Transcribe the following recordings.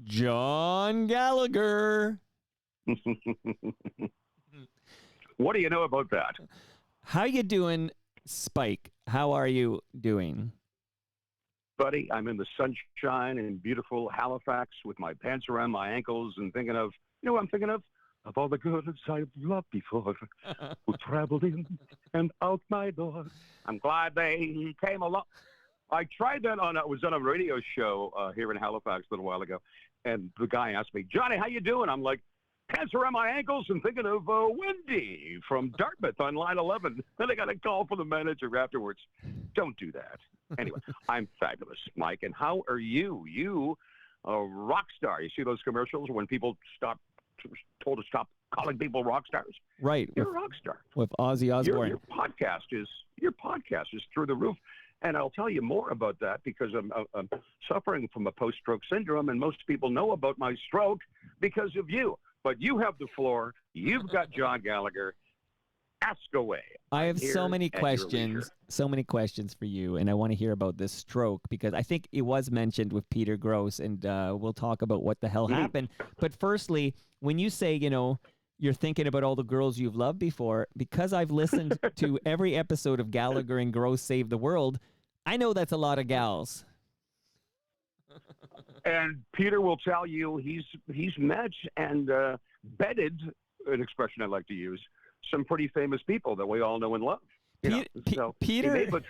John Gallagher. What do you know about that? How you doing, Spike? How are you doing? Buddy, I'm in the sunshine in beautiful Halifax with my pants around my ankles and thinking of, you know what I'm thinking of? Of all the girls I've loved before who traveled in and out my door. I'm glad they came along. I tried that I was on a radio show here in Halifax a little while ago, and the guy asked me, Johnny, how you doing? I'm like, pants around my ankles and thinking of Wendy from Dartmouth on line 11. Then I got a call from the manager afterwards. Don't do that. Anyway, I'm fabulous, Mike. And how are you? You, a rock star. You see those commercials when people told to stop calling people rock stars? Right. You're a rock star. With Ozzy Osbourne. Your podcast is through the roof. And I'll tell you more about that because I'm suffering from a post-stroke syndrome, and most people know about my stroke because of you. But you have the floor. You've got John Gallagher. Ask away. I have so many questions for you, and I want to hear about this stroke because I think it was mentioned with Peter Gross, and we'll talk about what the hell happened. But firstly, when you say, you're thinking about all the girls you've loved before, because I've listened to every episode of Gallagher and Gross Save the World, I know that's a lot of gals. And Peter will tell you he's met and bedded, an expression I like to use, some pretty famous people that we all know and love. Peter,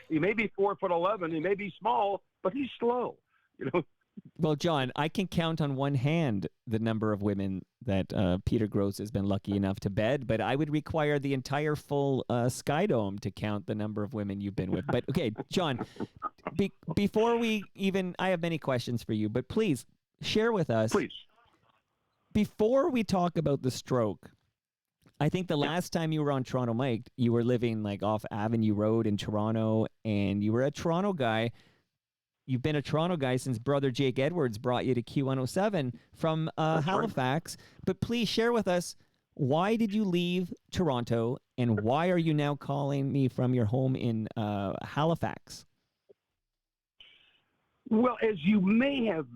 he may be 4'11", he may be small, but he's slow. Well, John, I can count on one hand the number of women that Peter Gross has been lucky enough to bed, but I would require the entire full Sky Dome to count the number of women you've been with. But okay, John, before I have many questions for you, but please share with us. Please. Before we talk about the stroke, I think the last time you were on Toronto Mike, you were living like off Avenue Road in Toronto, and you were a Toronto guy. You've been a Toronto guy since Brother Jake Edwards brought you to Q107 from Halifax. Right. But please share with us, why did you leave Toronto, and why are you now calling me from your home in Halifax? Well, as you may have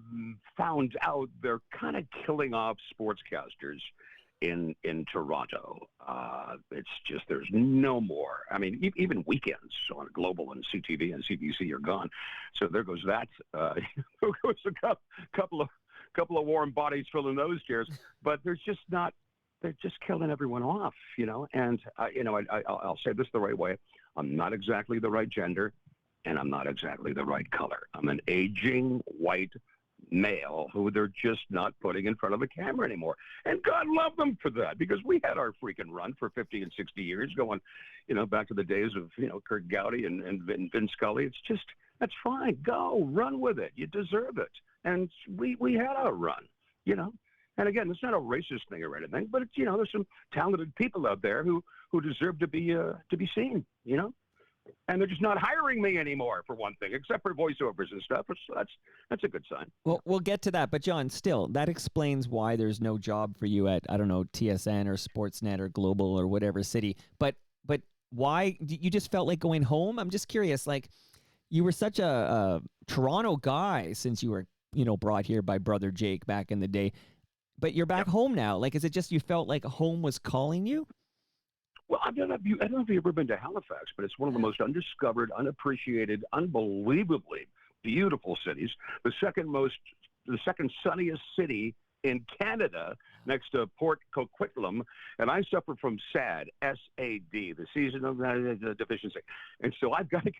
found out, they're kind of killing off sportscasters in Toronto. It's just there's no more. I mean, even weekends on Global and CTV and CBC are gone. So there goes that. There goes a couple of warm bodies filling those chairs. But there's just not. They're just killing everyone off, And I'll say this the right way. I'm not exactly the right gender, and I'm not exactly the right color. I'm an aging white male who they're just not putting in front of a camera anymore. And God love them for that, because we had our freaking run for 50 and 60 years going, back to the days of, Kurt Gowdy and Vin Scully. It's just, that's fine. Go, run with it. You deserve it. And we had our run, And again, it's not a racist thing or anything, but it's, there's some talented people out there who deserve to be seen, And they're just not hiring me anymore, for one thing, except for voiceovers and stuff. So that's a good sign. Well, we'll get to that. But, John, still, that explains why there's no job for you at, I don't know, TSN or Sportsnet or Global or whatever city. But why? You just felt like going home? I'm just curious. Like, you were such a Toronto guy since you were, brought here by Brother Jake back in the day. But you're back home now. Like, is it just you felt like home was calling you? Well, I don't know if you've ever been to Halifax, but it's one of the most undiscovered, unappreciated, unbelievably beautiful cities. The second sunniest city in Canada, next to Port Coquitlam, and I suffer from SAD, S-A-D, the seasonal deficiency. And so I've got to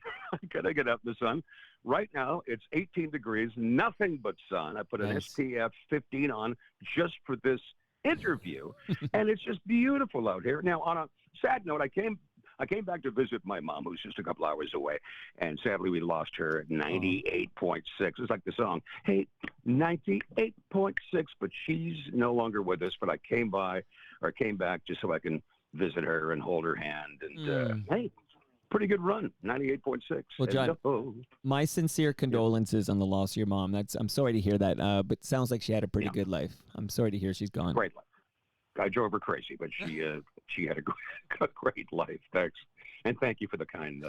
get out in the sun. Right now, it's 18 degrees, nothing but sun. I put an SPF 15 on just for this interview, and it's just beautiful out here. Now, on a sad note, I came back to visit my mom, who's just a couple hours away, and sadly we lost her at 98.6. It's like the song, hey, 98.6, but she's no longer with us. But I came back just so I can visit her and hold her hand, and hey, pretty good run, 98.6. Well, John, my sincere condolences on the loss of your mom. I'm sorry to hear that, but sounds like she had a pretty good life. I'm sorry to hear she's gone. Great life. I drove her crazy, but she had a great life. Thanks. And thank you for the kind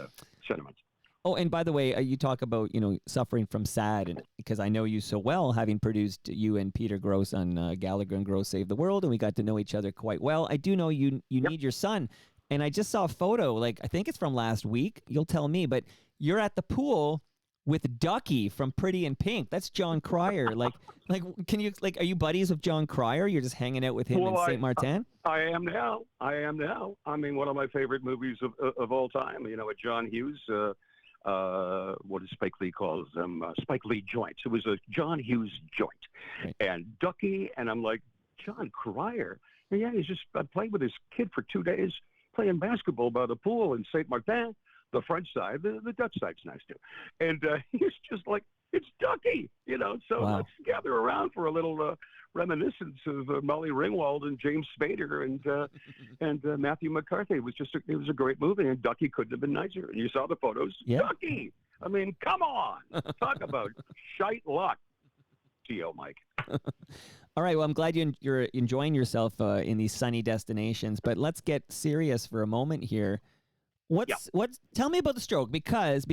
sentiments. Oh, and by the way, you talk about suffering from SAD, and because I know you so well, having produced you and Peter Gross on Gallagher and Gross Save the World, and we got to know each other quite well. I do know you Yep. need your son, and I just saw a photo. Like I think it's from last week. You'll tell me, but you're at the pool with Ducky from Pretty in Pink. That's John Cryer. Can you are you buddies with John Cryer? You're just hanging out with him in Well, Saint Martin. I am now. I am now. I mean, one of my favorite movies of all time. With John Hughes. What does Spike Lee calls them? Spike Lee joints. It was a John Hughes joint, Right. and Ducky, and I'm like, John Cryer. Yeah, he's just played with his kid for 2 days, playing basketball by the pool in Saint Martin, the French side. The Dutch side's nice too, and he's just like, it's Ducky, So Wow. let's gather around for a little reminiscence of Molly Ringwald and James Spader and Matthew McCarthy. It was a great movie, and Ducky couldn't have been nicer. And you saw the photos. Yeah. Ducky. I mean, come on. Talk about shite luck. T.O. Mike. All right. Well, I'm glad you're enjoying yourself in these sunny destinations. But let's get serious for a moment here. Tell me about the stroke because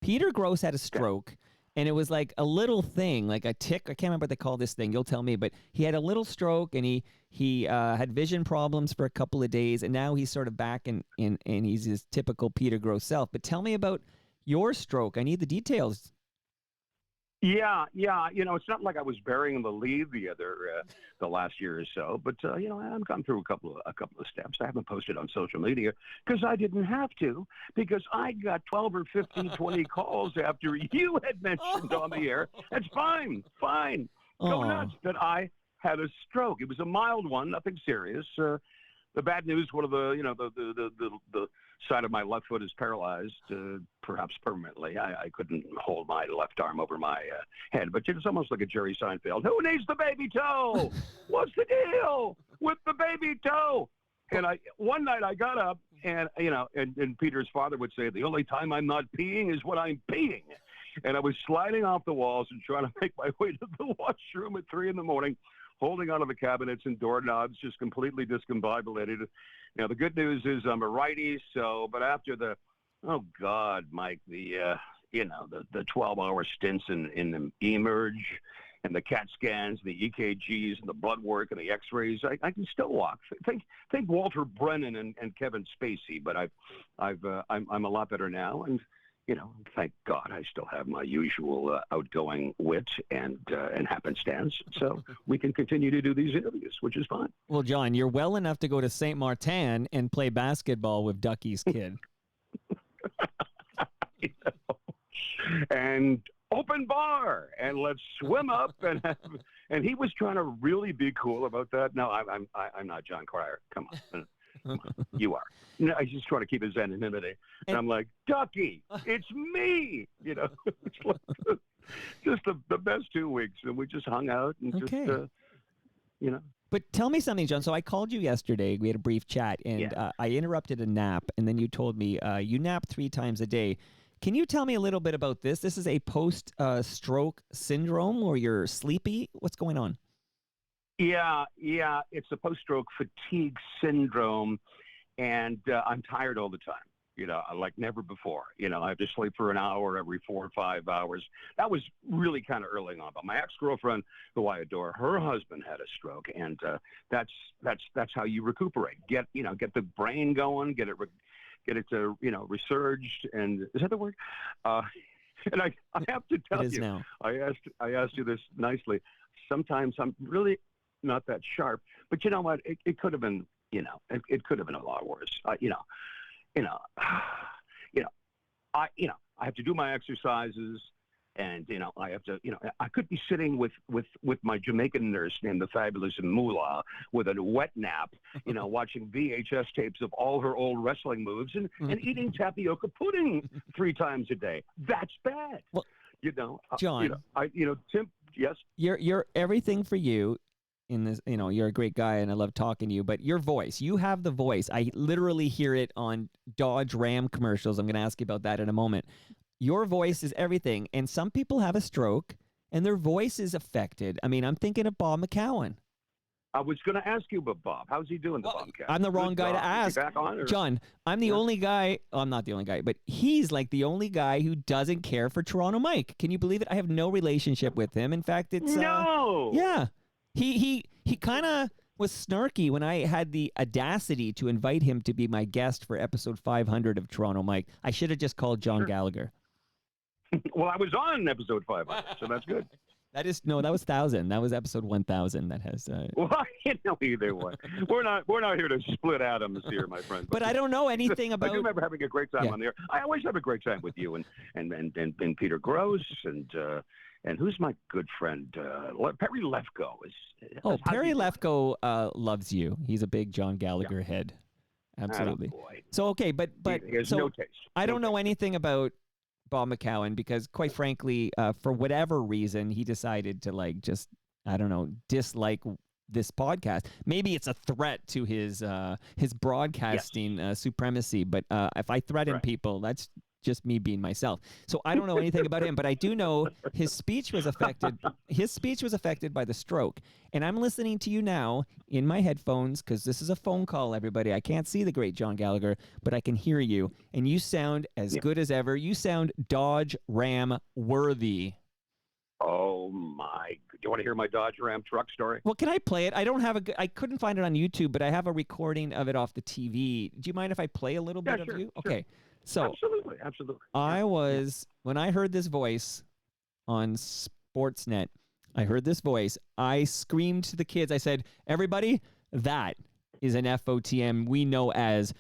Peter Gross had a stroke. And it was like a little thing, like a tick. I can't remember what they call this thing. You'll tell me. But he had a little stroke, and he had vision problems for a couple of days, and now he's sort of back and he's his typical Peter Gross self. But tell me about your stroke. I need the details. Yeah. It's not like I was burying the lead the last year or so, but I've gone through a couple of steps. I haven't posted on social media because I didn't have to, because I got 12 or 15, 20 calls after you had mentioned on the air. That's fine. Go nuts that I had a stroke. It was a mild one, nothing serious. The bad news, one of the side of my left foot is paralyzed, perhaps permanently. I couldn't hold my left arm over my head, but it's almost like a Jerry Seinfeld. Who needs the baby toe? What's the deal with the baby toe? And one night I got up, and and Peter's father would say, the only time I'm not peeing is when I'm peeing. And I was sliding off the walls and trying to make my way to the washroom at 3 a.m, holding onto the cabinets and doorknobs, just completely discombobulated. The good news is I'm a righty, but after Mike, the 12-hour stints in the eMERGE and the CAT scans, the EKGs and the blood work and the X-rays, I can still walk. Think Walter Brennan and Kevin Spacey, but I'm a lot better now, and thank God I still have my usual outgoing wit and happenstance, so we can continue to do these interviews, which is fine. Well, John, you're well enough to go to Saint Martin and play basketball with Ducky's kid. And open bar, and let's swim up, and he was trying to really be cool about that. No, I'm not John Cryer. Come on. You are. No, I just try to keep his anonymity. And I'm like, Ducky, it's me. It's like just the best 2 weeks. And we just hung out and just. But tell me something, John. So I called you yesterday. We had a brief chat, and I interrupted a nap. And then you told me you nap 3 times a day. Can you tell me a little bit about this? This is a post-stroke syndrome, or you're sleepy. What's going on? Yeah. It's a post-stroke fatigue syndrome, and I'm tired all the time. Like never before. I have to sleep for an hour every 4 or 5 hours. That was really kind of early on. But my ex-girlfriend, who I adore, her husband had a stroke, and that's how you recuperate. Get the brain going, get it resurged, and is that the word? And I have to tell you, now. I asked you this nicely. Sometimes I'm really not that sharp, but you know what? It could have been, it could have been a lot worse. I have to do my exercises, and I have to, I could be sitting with my Jamaican nurse named the Fabulous Moolah with a wet nap, watching VHS tapes of all her old wrestling moves and eating tapioca pudding 3 times a day. That's bad. Well, John, Tim, yes, you're everything for you. In this, you're a great guy, and I love talking to you. But your voice, you have the voice. I literally hear it on Dodge Ram commercials. I'm going to ask you about that in a moment. Your voice is everything, and some people have a stroke, and their voice is affected. I mean, I'm thinking of Bob McCowan. I was going to ask you about Bob. How's he doing, the Well, Bobcat? I'm the wrong Good guy to dog. Is he ask. back on, or? John, I'm the Yeah. only guy. Well, I'm not the only guy, but he's like the only guy who doesn't care for Toronto Mike. Can you believe it? I have no relationship with him. In fact, it's No. yeah. He kind of was snarky when I had the audacity to invite him to be my guest for episode 500 of Toronto Mike. I should have just called John Sure. Gallagher. Well, I was on episode 500, so that's good. That was 1,000. That was episode 1,000. That has. Well, either way, we're not here to split atoms here, my friend. But I don't know anything about. I do remember having a great time Yeah. on the air. I always have a great time with you and Peter Gross and who's my good friend Perry Lefko Oh, how's Perry he doing? Lefko loves you. He's a big John Gallagher head. Absolutely. Attaboy. So okay, but He has so no taste. I No don't know taste. anything about Bob McCowan because, quite frankly, for whatever reason, he decided to I don't know, dislike this podcast. Maybe it's a threat to his broadcasting supremacy. But if I threaten Right. people, that's just me being myself. So I don't know anything about him, but I do know his speech was affected. His speech was affected by the stroke. And I'm listening to you now in my headphones because this is a phone call, everybody. I can't see the great John Gallagher, but I can hear you. And you sound as good as ever. You sound Dodge Ram worthy. Oh my! Do you want to hear my Dodge Ram truck story? Well, can I play it? I couldn't find it on YouTube, but I have a recording of it off the TV. Do you mind if I play a little bit sure, of you? sure. Okay. So Absolutely. when I heard this voice on Sportsnet, I heard this voice. I screamed to the kids. I said, "Everybody, that is an FOTM we know as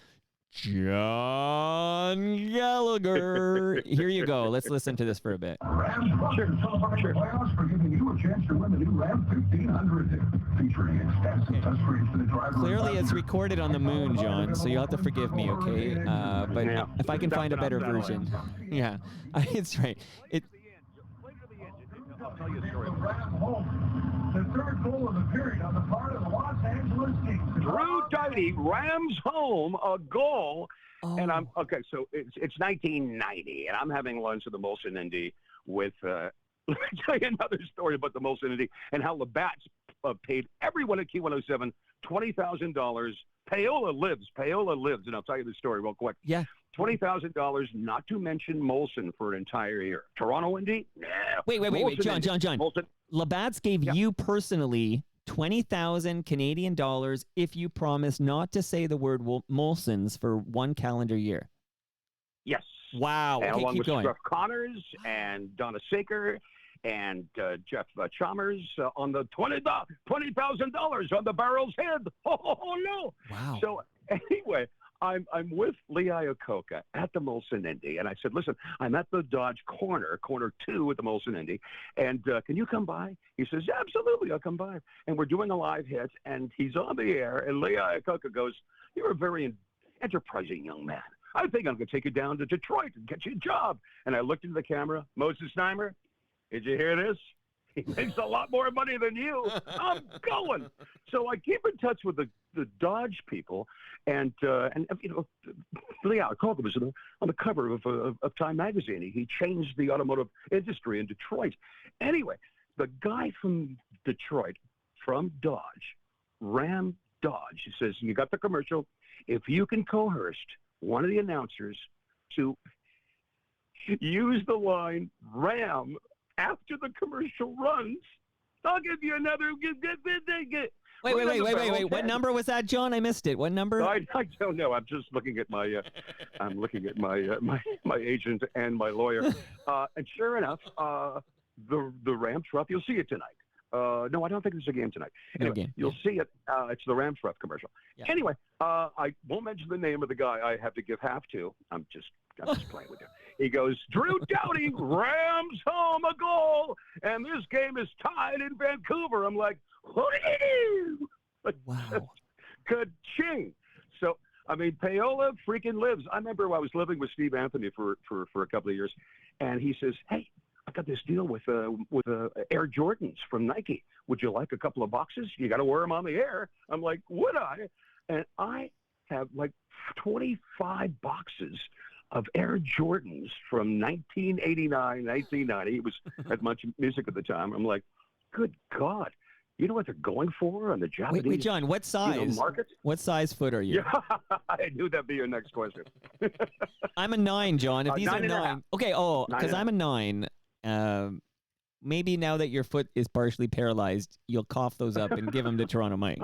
John Gallagher." Here you go. Let's listen to this for a bit. Rams Buckets celebrating the playoffs for giving you a chance to win the new Ram 1500, featuring extensive touchscreens for the driver. Clearly, it's recorded on the moon, John, so you'll have to forgive me, okay? But Yeah. if I can find a better Definitely. version. Yeah, it's right. I'll tell you a story. Ram home. The third goal of the period on the part of the Los Angeles Kings. Drew Doughty rams home a goal, Oh. and I'm okay. So it's 1990, and I'm having lunch at the Molson Indy with. Let me tell you another story about the Molson Indy and how Labatt's paid everyone at Q107 $20,000. Paola lives, and I'll tell you the story real quick. Yeah. $20,000, not to mention Molson for an entire year. Toronto Indy? Nah. Wait, Molson John. Indy. Molson. Labatt's gave Yeah. you personally 20,000 Canadian dollars if you promise not to say the word Molson's for 1 calendar year. Yes. Wow. And Okay, along keep with going. Jeff Connors and Donna Saker and Jeff Chalmers on the $20,000 on the barrel's head. Oh no! Wow. So anyway, I'm with Lee Iacocca at the Molson Indy, and I said, listen, I'm at the Dodge corner 2 at the Molson Indy, and can you come by? He says, yeah, absolutely, I'll come by. And we're doing a live hit, and he's on the air, and Lee Iacocca goes, you're a very enterprising young man. I think I'm going to take you down to Detroit and get you a job. And I looked into the camera. Moses Sneimer, did you hear this? He makes a lot more money than you. I'm going. So I keep in touch with the Dodge people, and you know, Lee Iacocca was on the cover of Time magazine. He changed the automotive industry in Detroit. Anyway, the guy from Detroit, from Dodge, Ram Dodge, he says, you got the commercial. If you can coerce one of the announcers to use the line Ram after the commercial runs, I'll give you another. Wait. What number was that, John? I missed it. What number? I don't know. I'm just looking at my my agent and my lawyer, and sure enough, the Ram truck. You'll see it tonight. No, I don't think there's a game tonight. No Anyway, game. You'll see it. It's the Ram truck commercial. Yeah. Anyway, I won't mention the name of the guy I have to give half to. I'm just playing with you. He goes, Drew Doughty rams home a goal, and this game is tied in Vancouver. I'm like, whoo! Wow. Ka-ching. So, I mean, Paola freaking lives. I remember I was living with Steve Anthony for a couple of years, and he says, hey, I got this deal with Air Jordans from Nike. Would you like a couple of boxes? You got to wear them on the air. I'm like, would I? And I have like 25 boxes of Air Jordans from 1989, 1990. It was at Much Music at the time. I'm like, good God. You know what they're going for on the Japanese? Wait, John, what size? Market? What size foot are you? Yeah, I knew that'd be your next question. I'm a 9, John. If these are 9.5. okay. Oh, because I'm a 9. Maybe now that your foot is partially paralyzed, you'll cough those up and give them to Toronto Mike.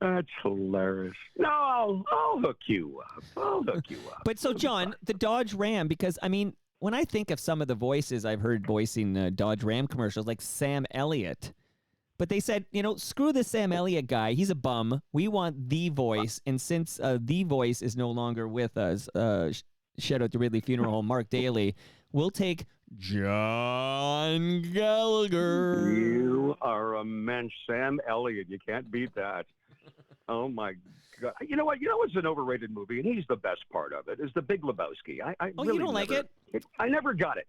That's hilarious. No, I'll hook you up. But so, John, the Dodge Ram, because I mean, when I think of some of the voices I've heard voicing Dodge Ram commercials, like Sam Elliott, but they said, screw the Sam Elliott guy. He's a bum. We want the voice. And since the voice is no longer with us, shout out to Ridley Funeral Home, Mark Daly, we'll take John Gallagher. You are a mensch. Sam Elliott. You can't beat that. Oh, my God. You know what? You know what's an overrated movie, and he's the best part of it, is The Big Lebowski. You don't like it? I never got it.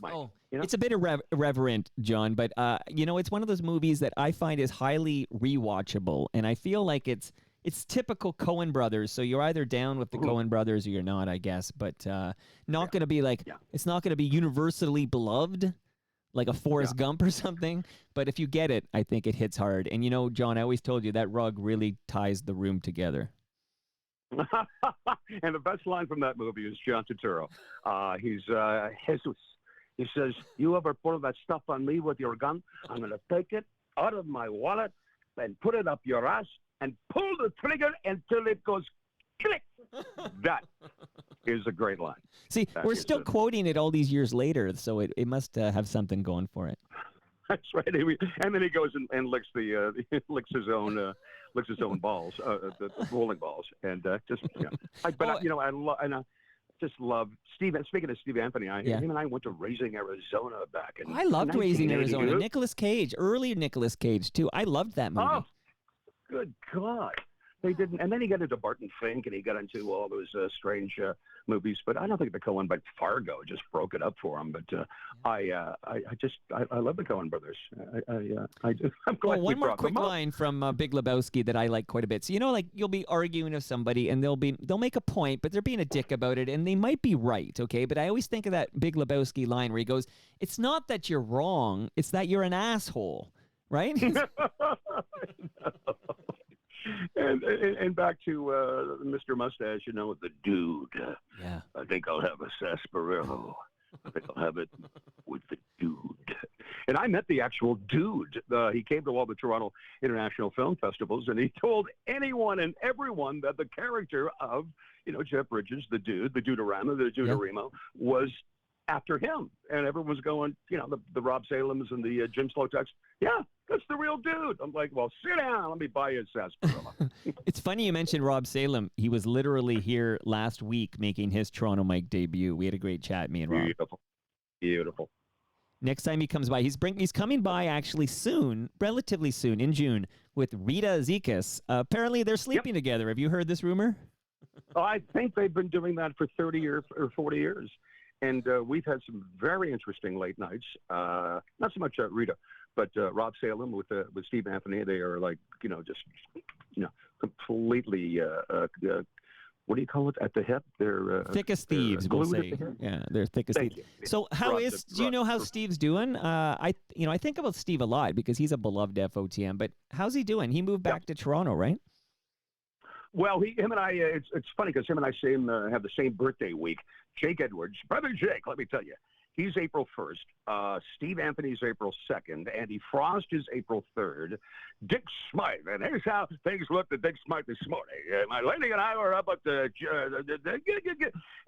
Mike. Oh, it's a bit irreverent, John, but, it's one of those movies that I find is highly rewatchable, and I feel like it's typical Coen brothers, so you're either down with the Coen brothers or you're not, I guess, but not going to be it's not going to be universally beloved, like a Forrest Gump or something, but if you get it, I think it hits hard. And John, I always told you that rug really ties the room together. And the best line from that movie is John Turturro. He's Jesus. He says, "You ever pull that stuff on me with your gun? I'm going to take it out of my wallet and put it up your ass and pull the trigger until it goes click." That is a great line. See, we're still quoting it all these years later, so it must have something going for it. That's right. And then he goes and licks licks his own balls, the bowling balls, and I just love Steve. Speaking of Steve Anthony, him and I went to Raising Arizona back in. I loved Raising Arizona. Nicolas Cage, early Nicolas Cage too. I loved that movie. Oh, good God. They didn't, and then he got into Barton Fink, and he got into all those strange movies. But I don't think the Coen, but Fargo just broke it up for him. But I love the Coen brothers. I do. I'm glad one more quick line from Big Lebowski that I like quite a bit. So you'll be arguing with somebody, and they'll make a point, but they're being a dick about it, and they might be right, okay? But I always think of that Big Lebowski line where he goes, "It's not that you're wrong; it's that you're an asshole." Right? And back to Mr. Mustache, the dude. Yeah. I think I'll have a sarsaparilla. I think I'll have it with the dude. And I met the actual dude. He came to all the Toronto International Film Festivals, and he told anyone and everyone that the character of, Jeff Bridges, the dude, the Duderama, the Duderemo, was after him. And everyone was going, the Rob Salems and the Jim Slotecks. Yeah, that's the real dude. I'm like, well, sit down. Let me buy you a sarsaparilla. It's funny you mentioned Rob Salem. He was literally here last week making his Toronto Mike debut. We had a great chat, me and Rob. Beautiful. Next time he comes by, he's coming by actually soon, relatively soon, in June, with Rita Zekas. Apparently, they're sleeping together. Have you heard this rumor? Oh, I think they've been doing that for 30 or 40 years. And we've had some very interesting late nights. Not so much Rita, but Rob Salem with Steve Anthony. They are completely. What do you call it? At the hip, they're thick as thieves. We'll say, yeah, they're thick as thieves. So do you know how Steve's doing? I think about Steve a lot because he's a beloved FOTM. But how's he doing? He moved back to Toronto, right? Well, him and I, it's funny because him and I have the same birthday week. Jake Edwards, brother Jake, let me tell you, he's April 1st. Steve Anthony's April 2nd. Andy Frost is April 3rd. Dick Smythe, and here's how things looked at Dick Smythe this morning. My lady and I were up at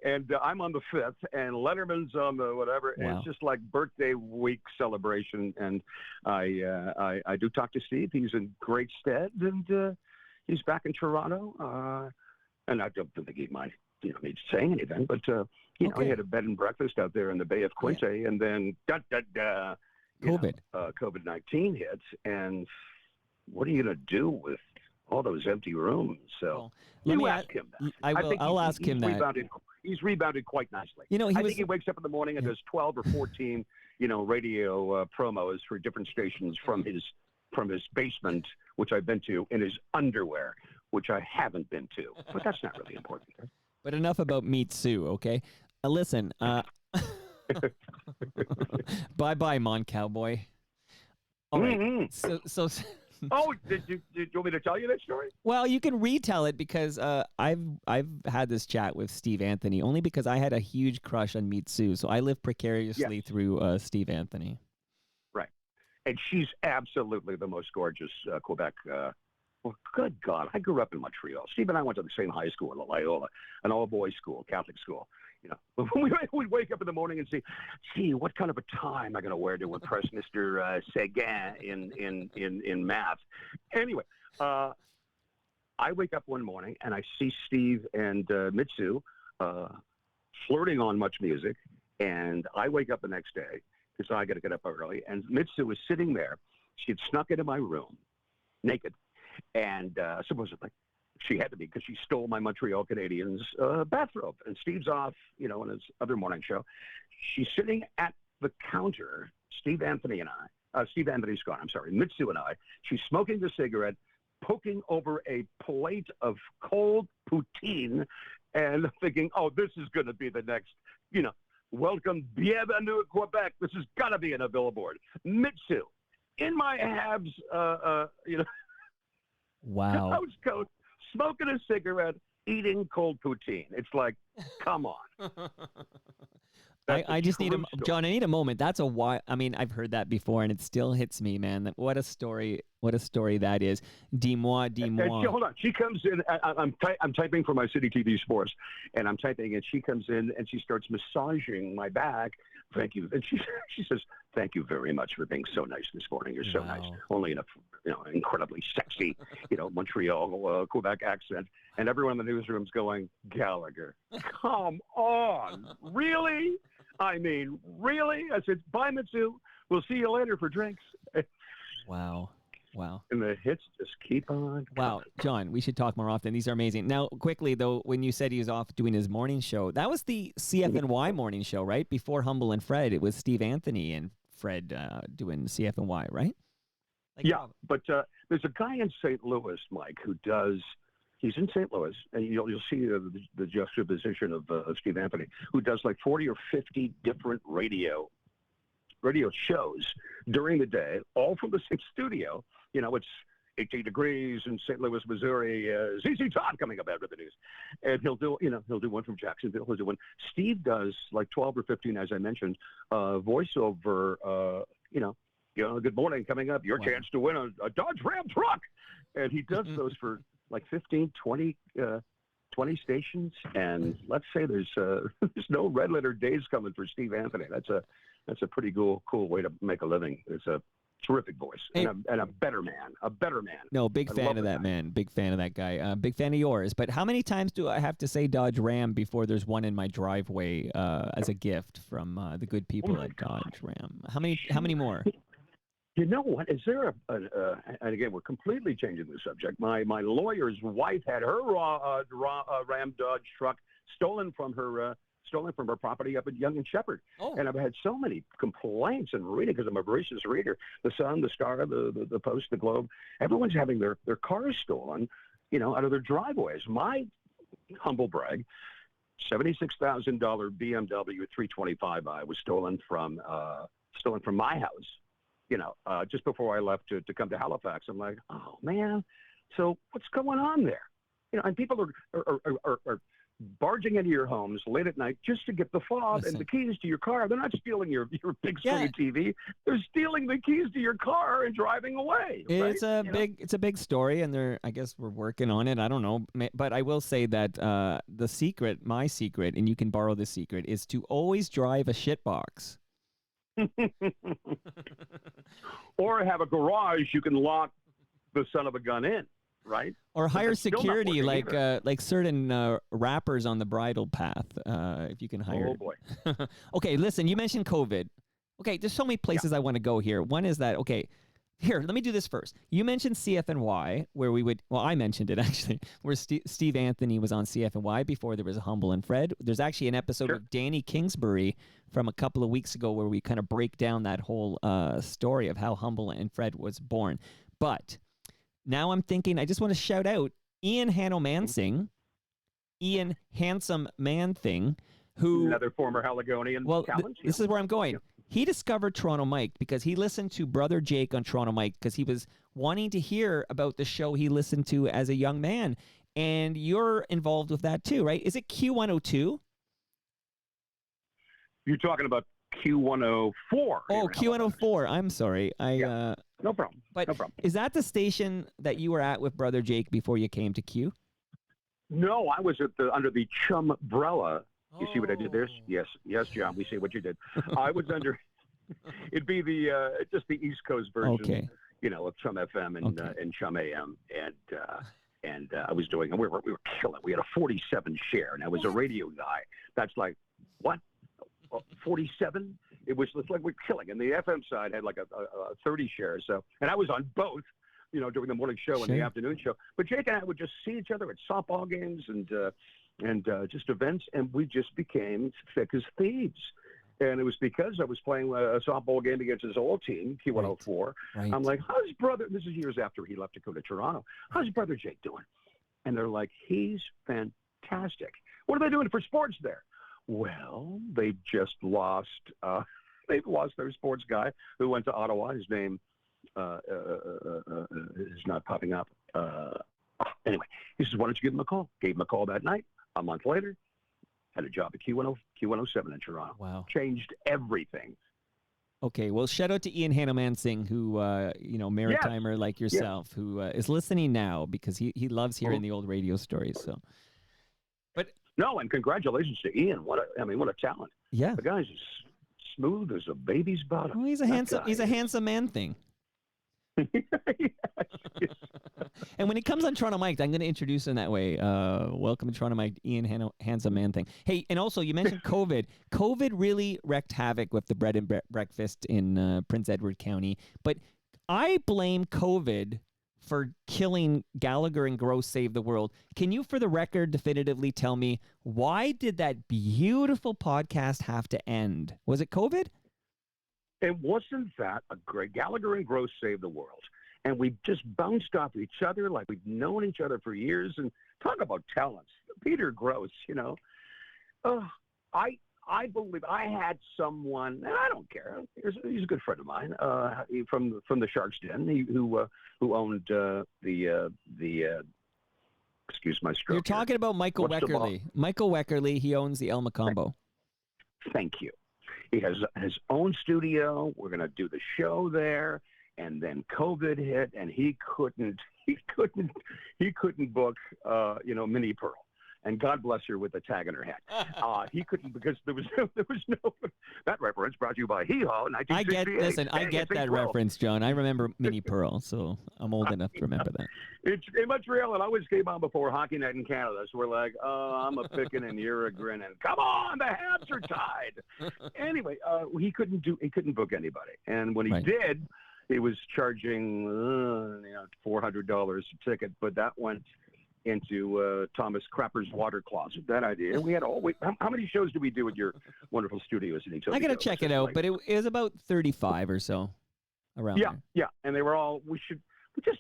and I'm on the 5th, and Letterman's on the whatever. Wow. And it's just like birthday week celebration. And I do talk to Steve. He's in great stead, and he's back in Toronto, and I don't think he might, me saying anything. But he had a bed and breakfast out there in the Bay of Quinte, and then COVID-19 hits, and what are you going to do with all those empty rooms? So you ask him that. I'll ask him that. He's rebounded quite nicely. I think he wakes up in the morning and does 12 or 14, radio promos for different stations from his basement, which I've been to, in his underwear, which I haven't been to. But that's not really important. But enough about Meat Sue, okay? Listen, bye-bye, Mon Cowboy. All right. Mhm. So Oh, did you want me to tell you that story? well, you can retell it because I've had this chat with Steve Anthony only because I had a huge crush on Mitsu, so I lived precariously Yes. through Steve Anthony. Right. And she's absolutely the most gorgeous Quebec. Well, good God, I grew up in Montreal. Steve and I went to the same high school in Loyola, an all-boys school, Catholic school. You know, we'd wake up in the morning and say, "Gee, what kind of a tie am I going to wear to impress Mr. Seguin in math?" Anyway, I wake up one morning and I see Steve and Mitsu flirting on Much Music, and I wake up the next day because I got to get up early, and Mitsu was sitting there. She had snuck into my room, naked, and supposedly she had to be because she stole my Montreal Canadiens bathrobe. And Steve's off, you know, in his other morning show. She's sitting at the counter. Steve Anthony's gone. I'm sorry, Mitsu and I. She's smoking a cigarette, poking over a plate of cold poutine, and thinking, "Oh, this is going to be the next, you know, welcome, bienvenue à Quebec. This has got to be in a billboard." Mitsu, in my Habs, you know, Wow. couch coat, smoking a cigarette, eating cold poutine. It's like, come on. I just need true story. John, I need a moment. That's a why. I mean, I've heard that before, and it still hits me, man. What a story! What a story that is. Dis-moi, dis-moi. Hold on. She comes in. I'm typing for my City TV Sports, and I'm typing, and she comes in and she starts massaging my back. Thank you. And she says, "Thank you very much for being so nice this morning. You're so nice." Only in a incredibly sexy Montreal Quebec accent, and everyone in the newsroom's going, "Gallagher, come on, really?" I mean, really? I said, "Bye, Mitsu. We'll see you later for drinks." Wow. And the hits just keep on. Wow, John, we should talk more often. These are amazing. Now, quickly though, when you said he was off doing his morning show, that was the CFNY morning show, right? Before Humble and Fred, it was Steve Anthony and Fred doing CFNY, right? Like, yeah, but there's a guy in St. Louis, Mike, who does. He's in St. Louis, and you'll see the juxtaposition of Steve Anthony, who does like 40 or 50 different radio shows during the day, all from the same studio. You know, it's 18 degrees in St. Louis, Missouri. ZZ Top coming up after the news, and he'll do one from Jacksonville. He'll do one. Steve does like 12 or 15, as I mentioned, voiceover. Good morning, coming up, your chance to win a Dodge Ram truck, and he does those for like 15, 20 stations, and let's say there's no red letter days coming for Steve Anthony. That's a pretty cool way to make a living. It's a terrific voice and a better man. No, big fan of that man. Big fan of that guy. Big fan of yours. But how many times do I have to say Dodge Ram before there's one in my driveway as a gift from the good people at Dodge Ram? How many more? You know what? Is there and again, we're completely changing the subject. My lawyer's wife had her Ram Dodge truck stolen from her property up at Yonge and Shepherd. Oh. And I've had so many complaints and reading because I'm a voracious reader. The Sun, the Star, the Post, the Globe. Everyone's having their cars stolen, out of their driveways. My humble brag, $76,000 BMW 325i was stolen from my house. Just before I left to come to Halifax. I'm like, oh man, so what's going on there? And people are barging into your homes late at night just to get the fob and the keys to your car. They're not stealing your big screen TV. They're stealing the keys to your car and driving away. It's a big story, and I guess we're working on it. I don't know, but I will say that my secret, and you can borrow the secret, is to always drive a shitbox. Or have a garage you can lock the son of a gun in, right? Or hire security like certain rappers on the bridle path, if you can hire. Oh, boy. Okay, listen, you mentioned COVID. Okay, there's so many places I want to go here. One is that, okay, here, let me do this first. You mentioned CFNY, where I mentioned it actually, where Steve Anthony was on CFNY before there was a Humble and Fred. There's actually an episode of Danny Kingsbury from a couple of weeks ago where we kind of break down that whole story of how Humble and Fred was born. But now I'm thinking, I just want to shout out Ian Handsome Man Thing, who... Another former Haligonian talent. This is where I'm going. he discovered Toronto Mike because he listened to Brother Jake on Toronto Mike because he was wanting to hear about the show he listened to as a young man. And you're involved with that too, right? Is it Q102? You're talking about Q104. Oh, Q104. I'm sorry. No problem. But no problem. Is that the station that you were at with Brother Jake before you came to Q? No, I was under the Chum umbrella. You see what I did there? Oh. Yes, John. We see what you did. I was under. It'd be the just the East Coast version, Okay. Of Chum FM and Chum AM, and I was doing. And we were killing. We had a 47 share, and I was a radio guy. That's like what? 47? It was like we're killing. And the FM side had like a 30 share. So, and I was on both, during the morning show and the afternoon show. But Jake and I would just see each other at softball games and just events, and we just became thick as thieves. And it was because I was playing a softball game against his old team, Q104. Right. I'm like, how's brother? This is years after he left to go to Toronto. How's brother Jake doing? And they're like, he's fantastic. What are they doing for sports there? Well, they just lost. They've lost their sports guy who went to Ottawa. His name is not popping up. Anyway, he says, "Why don't you give him a call?" Gave him a call that night. A month later, had a job at Q107 in Toronto. Wow. Changed everything. Okay, well, shout out to Ian Hanomansing, who, maritimer like yourself, who is listening now because he loves hearing the old radio stories. So, No, and congratulations to Ian. What a talent. Yeah. The guy's as smooth as a baby's bottom. Well, he's a handsome man thing. And when he comes on Toronto Mike, I'm going to introduce him that way. Welcome to Toronto Mike, Ian Handsome Man thing. Hey, and also you mentioned COVID. COVID really wreaked havoc with the bread and breakfast in Prince Edward County. But I blame COVID for killing Gallagher and Gross Save the World. Can you, for the record, definitively tell me why did that beautiful podcast have to end? Was it COVID? It wasn't that a great Gallagher and Gross Save the World. And we just bounced off each other like we've known each other for years. And talk about talents. Peter Gross, I believe I had someone, and I don't care. He's a good friend of mine from the Sharks Den, who owned the excuse my stroke. You're talking about Michael Weckerly. Michael Weckerly, he owns the El Macombo. Thank you. He has his own studio. We're going to do the show there, and then COVID hit, and he couldn't book Minnie Pearl. And God bless her with the tag in her head. He couldn't because there was no. That reference brought to you by Hee Haw in 1968. I get that reference, John. I remember Minnie Pearl, so I'm old enough to remember that. It's in Montreal, and I always came on before Hockey Night in Canada. So we're like, oh, I'm a picking and you're a grinning. Come on, the Habs are tied. Anyway, he couldn't book anybody, and when he did, he was charging $400 a ticket, but that went into Thomas Crapper's water closet. That idea. We had how many shows do we do at your wonderful studios in Etobicoke? I got to check it out, but it was about 35 or so around there. Yeah, and they were all,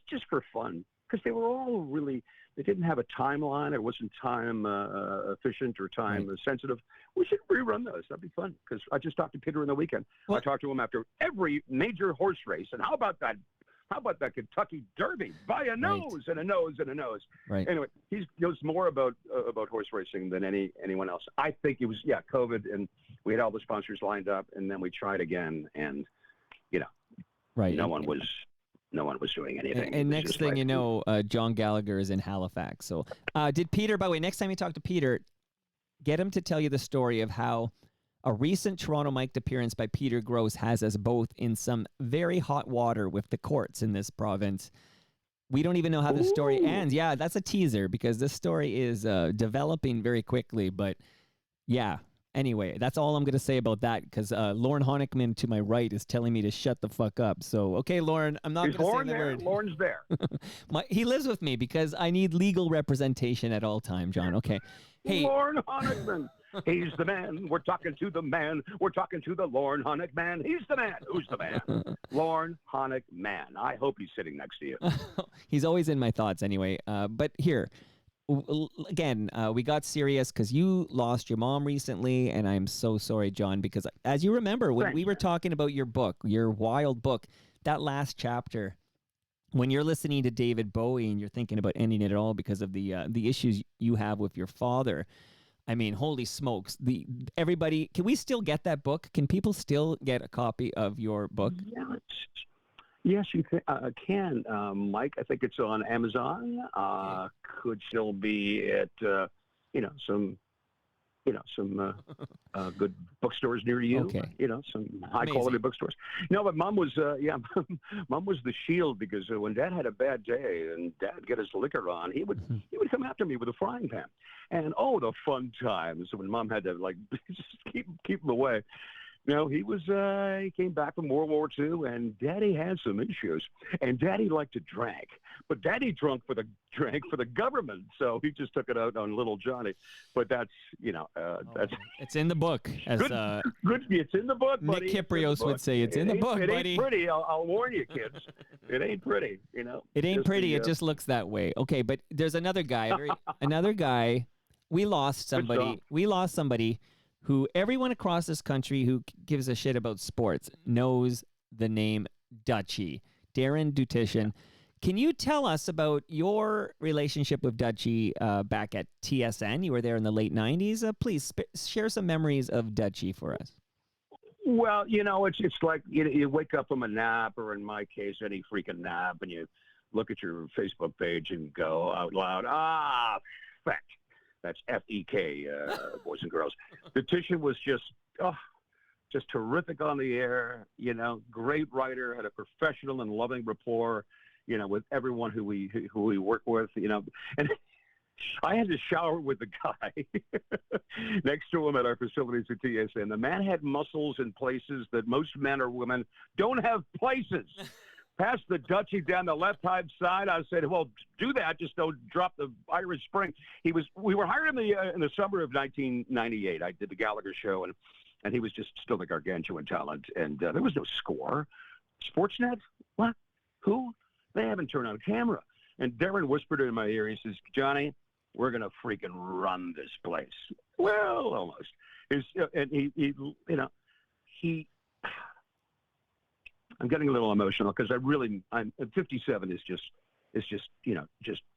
just for fun, because they were all really, they didn't have a timeline. It wasn't time efficient or time sensitive. We should rerun those. That'd be fun, because I just talked to Peter in the weekend. I talked to him after every major horse race, and how about that Kentucky Derby by a nose and a nose and a nose? Right. Anyway, he knows more about horse racing than anyone else. I think it was COVID, and we had all the sponsors lined up, and then we tried again, and no one was doing anything. And next thing you know, John Gallagher is in Halifax. So, did Peter? By the way, next time you talk to Peter, get him to tell you the story of how a recent Toronto Mic'd appearance by Peter Gross has us both in some very hot water with the courts in this province. We don't even know how the story ends. Yeah, that's a teaser because this story is developing very quickly. But yeah, anyway, that's all I'm going to say about that because Lauren Honickman to my right is telling me to shut the fuck up. So, okay, Lauren, I'm not going to say the word. Lauren's there. He lives with me because I need legal representation at all time, John. Okay. Hey, Lauren Honickman. He's the man. We're talking to the man. We're talking to the Lauren Honick man. He's the man. Who's the man? Lauren Honick man. I hope he's sitting next to you. He's always in my thoughts anyway. But here, again, we got serious because you lost your mom recently, and I'm so sorry, John, because as you remember, when Thanks. we were talking about your book, your wild book, that last chapter, when you're listening to David Bowie and you're thinking about ending it all because of the issues you have with your father, I mean, holy smokes! Everybody, can we still get that book? Can people still get a copy of your book? Yeah, yes, you can, Mike. I think it's on Amazon. Okay. Could still be at some good bookstores near you. Okay. Some high quality Amazing. bookstores. No, but Mom was Mom was the shield because when Dad had a bad day and Dad get his liquor on, he would Mhm. he would come after me with a frying pan, and the fun times when Mom had to like just keep him away. No, he came back from World War II, and Daddy had some issues, and Daddy liked to drink, but Daddy drank for the government, so he just took it out on little Johnny. But that's that's It's in the book, as good. Good, it's in the book, Nick buddy. It's in the Kiprios would book. say. It's in the book, It buddy. ain't pretty. I'll warn you, kids. It ain't pretty. It ain't Just pretty. the, It just looks that way. Okay, but there's another guy. Another guy. We lost good somebody. song. We lost somebody who everyone across this country who gives a shit about sports knows the name Dutchie. Darren Dutishin. Can you tell us about your relationship with Dutchie back at TSN? You were there in the late 90s. Please share some memories of Dutchie for us. Well, it's like you wake up from a nap, or in my case, any freaking nap, and you look at your Facebook page and go out loud, feck. That's FEK, boys and girls. The Titian was just terrific on the air, great writer, had a professional and loving rapport, with everyone who we work with, and I had to shower with the guy next to him at our facilities at TSN. The man had muscles in places that most men or women don't have places. Past the Dutchie down the left-hand side, I said, "Well, do that. Just don't drop the Irish Spring." We were hired in the summer of 1998. I did the Gallagher show, and he was just still the gargantuan talent. And there was no score. Sportsnet? What? Who? They haven't turned on camera. And Darren whispered in my ear. He says, "Johnny, we're gonna freaking run this place." Well, almost. And he. I'm getting a little emotional because I'm 57 is just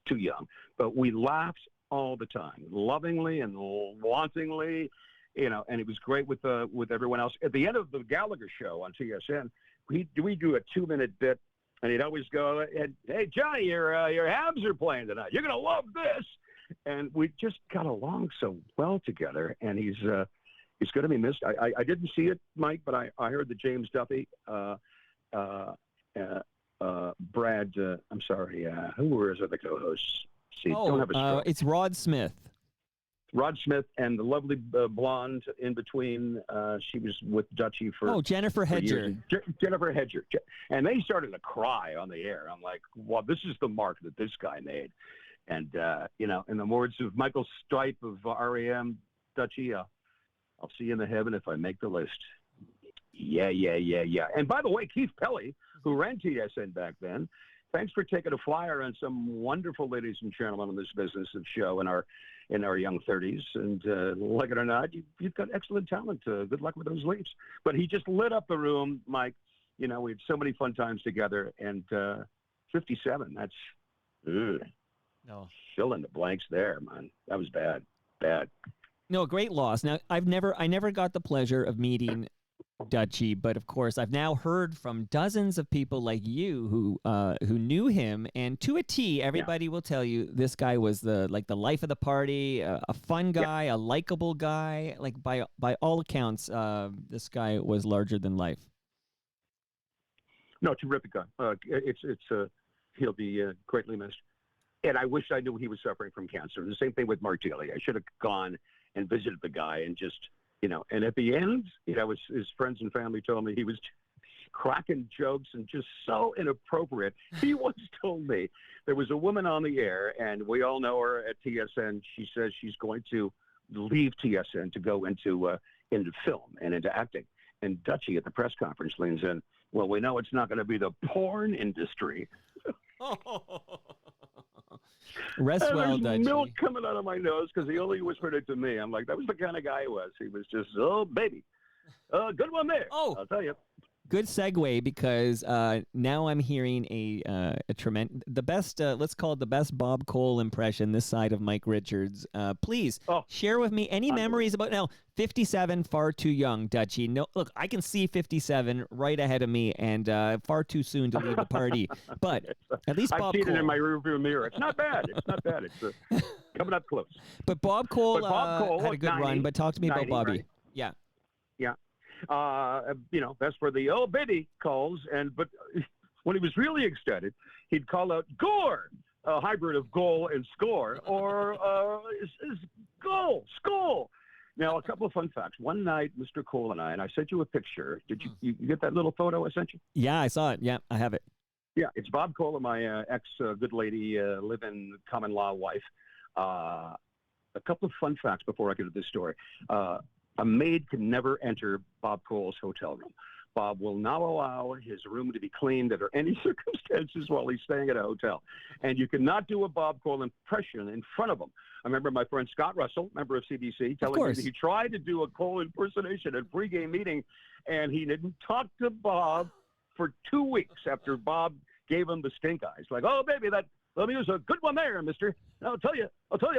too young. But we laughed all the time, lovingly and wantingly, and it was great with everyone else. At the end of the Gallagher show on TSN, we do a 2-minute bit, and he'd always go, "Hey Johnny, your Habs are playing tonight. You're gonna love this." And we just got along so well together, and he's going to be missed. I didn't see it, Mike, but I heard that James Duffy. Brad, I'm sorry, who were his other co-hosts? See, don't have a stroke. It's Rod Smith. Rod Smith and the lovely blonde in between. She was with Dutchie for Jennifer Hedger. Jennifer Hedger. And they started to cry on the air. I'm like, well, this is the mark that this guy made. And, in the words of Michael Stipe of REM, Dutchie, I'll see you in the heaven if I make the list. Yeah. And by the way, Keith Pelly, who ran TSN back then, thanks for taking a flyer on some wonderful ladies and gentlemen in this business of show in our young 30s. And like it or not, you've got excellent talent. Good luck with those leaps. But he just lit up the room, Mike. We had so many fun times together. And 57, that's No. fill in the blanks there, man. That was bad. No, great loss. Now, I never got the pleasure of meeting Dutchie, but of course, I've now heard from dozens of people like you who knew him, and to a T, everybody will tell you this guy was the life of the party, a fun guy, a likable guy. Like by all accounts, this guy was larger than life. No, terrific guy. He'll be greatly missed. And I wish I knew he was suffering from cancer. The same thing with Mark Daly. I should have gone and visited the guy and just, and at the end, his friends and family told me he was cracking jokes and just so inappropriate. He once told me there was a woman on the air, and we all know her at TSN. She says she's going to leave TSN to go into film and into acting. And Dutchie at the press conference leans in, "Well, we know it's not going to be the porn industry." Rest And well, there's milk Dutchie. coming out of my nose because he only whispered it to me. I'm like, that was the kind of guy he was. He was just, oh, baby. Good one there. Oh, I'll tell you. good segue because now I'm hearing a tremendous, the best, let's call it the best Bob Cole impression this side of Mike Richards. Please share with me any memories about now. 57, far too young, Dutchie. No, look, I can see 57 right ahead of me, and far too soon to leave the party. But at least I've Bob seen Cole. it in my rearview mirror. It's not bad. It's not bad. It's coming up close. But Bob Cole, Bob Cole had a good 90, run. But talk to me about 90, Bobby. right? Yeah. Yeah. That's for the old baby calls. But when he was really excited, he'd call out Gore, a hybrid of goal and score, or is goal, skull. Now, a couple of fun facts. One night, Mr. Cole and I sent you a picture. Did you get that little photo I sent you? Yeah, I saw it. Yeah, I have it. Yeah, it's Bob Cole and my ex-good lady, live-in common law wife. A couple of fun facts before I get to this story. A maid can never enter Bob Cole's hotel room. Bob will not allow his room to be cleaned under any circumstances while he's staying at a hotel. And you cannot do a Bob Cole impression in front of him. I remember my friend Scott Russell, member of CBC, telling me that he tried to do a Cole impersonation at a pregame meeting, and he didn't talk to Bob for 2 weeks after Bob gave him the stink eyes. Like, oh, baby, let me use a good one there, mister. I'll tell you